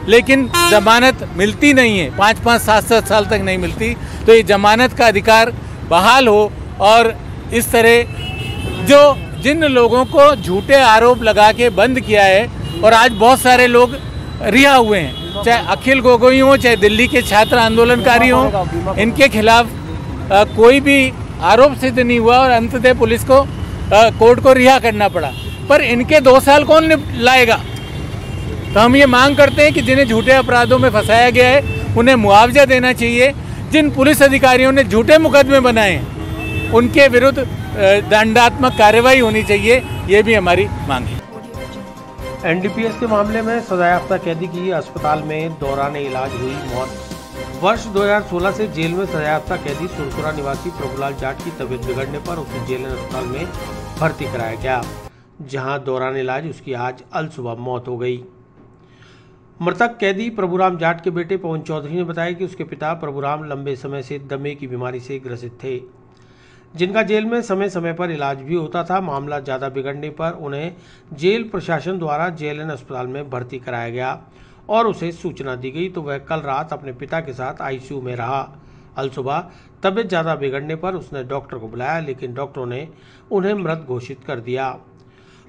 लेकिन जमानत मिलती नहीं है, 5-5, 7-7 साल तक नहीं मिलती। तो ये जमानत का अधिकार बहाल हो और इस तरह जो जिन लोगों को झूठे आरोप लगा के बंद किया है और आज बहुत सारे लोग रिहा हुए हैं, चाहे अखिल गोगोई हो, चाहे दिल्ली के छात्र आंदोलनकारी हों, इनके खिलाफ कोई भी आरोप सिद्ध नहीं हुआ और अंततः पुलिस को कोर्ट को रिहा करना पड़ा। पर इनके 2 साल कौन लाएगा? तो हम ये मांग करते हैं कि जिन्हें झूठे अपराधों में फंसाया गया है उन्हें मुआवजा देना चाहिए। जिन पुलिस अधिकारियों ने झूठे मुकदमे बनाए हैं उनके विरुद्ध दंडात्मक कार्रवाई होनी चाहिए, ये भी हमारी मांग है। एनडीपीएस के मामले में सजायाफ्ता कैदी की अस्पताल में दौरान इलाज हुई मौत। वर्ष 2016 से जेल में सजायाफ्ता कैदी सुरसुरा निवासी प्रभुलाल जाट की तबीयत बिगड़ने पर उसे जेल अस्पताल में भर्ती कराया गया, जहां दौरान इलाज उसकी आज अलसुबह मौत हो गई। मृतक कैदी प्रभुराम जाट के बेटे पवन चौधरी ने बताया कि उसके पिता प्रभुराम लंबे समय से दमे की बीमारी से ग्रसित थे, जिनका जेल में समय समय पर इलाज भी होता था। मामला ज़्यादा बिगड़ने पर उन्हें जेल प्रशासन द्वारा जेएलएन अस्पताल में भर्ती कराया गया और उसे सूचना दी गई तो वह कल रात अपने पिता के साथ आईसीयू में रहा। अलसुबह तबीयत ज़्यादा बिगड़ने पर उसने डॉक्टर को बुलाया, लेकिन डॉक्टरों ने उन्हें मृत घोषित कर दिया।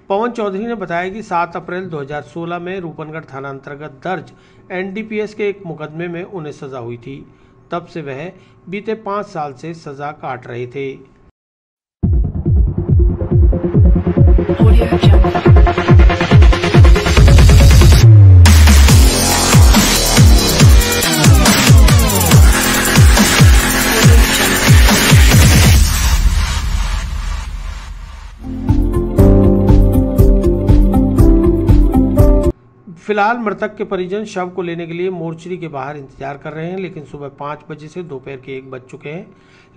पवन चौधरी ने बताया कि 7 अप्रैल 2016 में रूपनगढ़ थाना अंतर्गत दर्ज एनडीपीएस के एक मुकदमे में उन्हें सजा हुई थी। तब से वह बीते 5 साल से सजा काट रहे थे। फिलहाल मृतक के परिजन शव को लेने के लिए मोर्चरी के बाहर इंतजार कर रहे हैं, लेकिन सुबह 5 बजे से दोपहर के 1 बज चुके हैं,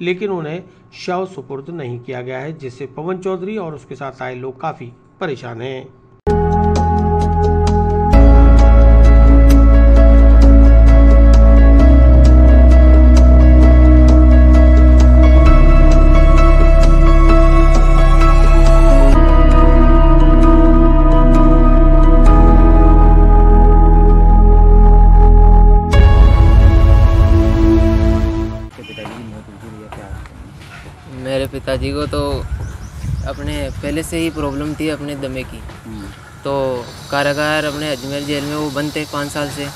लेकिन उन्हें शव सुपुर्द नहीं किया गया है, जिससे पवन चौधरी और उसके साथ आए लोग काफी परेशान हैं। मेरे पिताजी को तो अपने पहले से ही प्रॉब्लम थी अपने दमे की, तो कारागार अपने अजमेर जेल में वो बंद थे 5 साल से।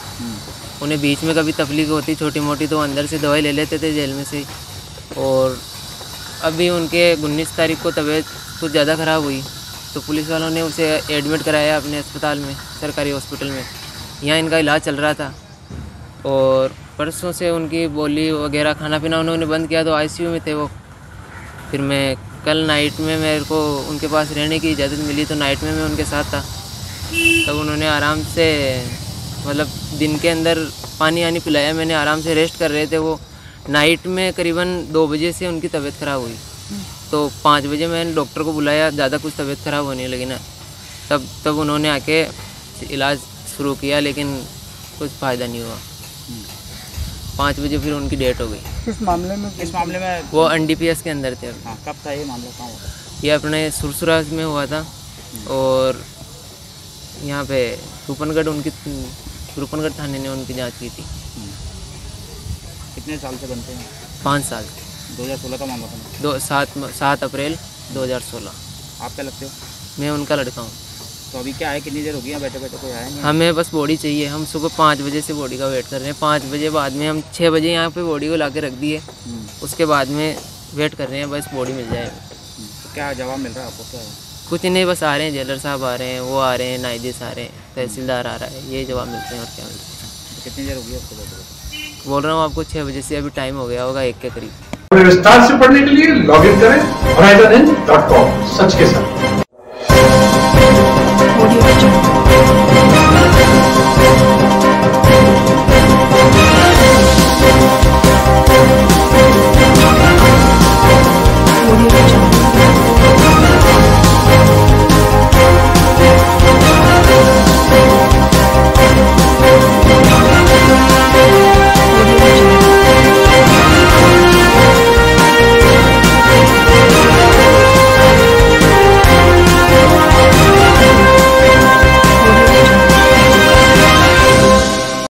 उन्हें बीच में कभी तकलीफ होती छोटी मोटी तो अंदर से दवाई ले लेते थे जेल में से। और अभी उनके 19 तारीख को तबीयत कुछ ज़्यादा ख़राब हुई तो पुलिस वालों ने उसे एडमिट कराया अपने अस्पताल में, सरकारी हॉस्पिटल में। यहाँ इनका इलाज चल रहा था और परसों से उनकी बोली वगैरह खाना पीना उन्होंने बंद किया, तो आईसीयू में थे वो। फिर मैं कल नाइट में मेरे को उनके पास रहने की इजाज़त मिली तो नाइट में मैं उनके साथ था। तब उन्होंने आराम से मतलब दिन के अंदर पानी आनी पिलाया, मैंने आराम से रेस्ट कर रहे थे वो। नाइट में करीबन 2 बजे से उनकी तबीयत ख़राब हुई, तो 5 बजे मैंने डॉक्टर को बुलाया, ज़्यादा कुछ तबीयत ख़राब होने लगी ना, तब उन्होंने आके इलाज शुरू किया, लेकिन कुछ फ़ायदा नहीं हुआ। 5 बजे फिर उनकी डेट हो गई। किस मामले में? वो एनडीपीएस के अंदर थे। हाँ, कब था ये मामला, कहाँ हुआ? ये अपने सुरसुरा में हुआ था और यहाँ पे रूपनगढ़ थाने ने उनकी जांच की थी। कितने साल से बनते हैं? 5 साल। 2016 का मामला था? 7 अप्रैल 2016। आप क्या लगते हो? मैं उनका लड़का हूँ। तो अभी क्या है, कितनी देर हो गई बैठे बैठे, कोई आया नहीं? हमें बस बॉडी चाहिए। हम सुबह 5 बजे से बॉडी का वेट कर रहे हैं। 5 बजे बाद में हम 6 बजे यहाँ पे बॉडी को ला के रख दिए, उसके बाद में वेट कर रहे हैं बस बॉडी मिल जाए। तो क्या जवाब मिल रहा है आपको? क्या है? कुछ नहीं, बस आ रहे हैं, जेलर साहब आ रहे हैं, वो आ रहे हैं, नाइदिस आ रहे हैं, तहसीलदार आ रहा है, ये जवाब मिलते हैं और क्या मिलते हैं। तो कितनी देर हो गई आपको बैठे? बोल रहा हूँ आपको 6 बजे से अभी टाइम हो गया होगा 1 के करीब। विस्तार से पढ़ने के लिए लॉग इन करें horizonhin.com, सच के साथ।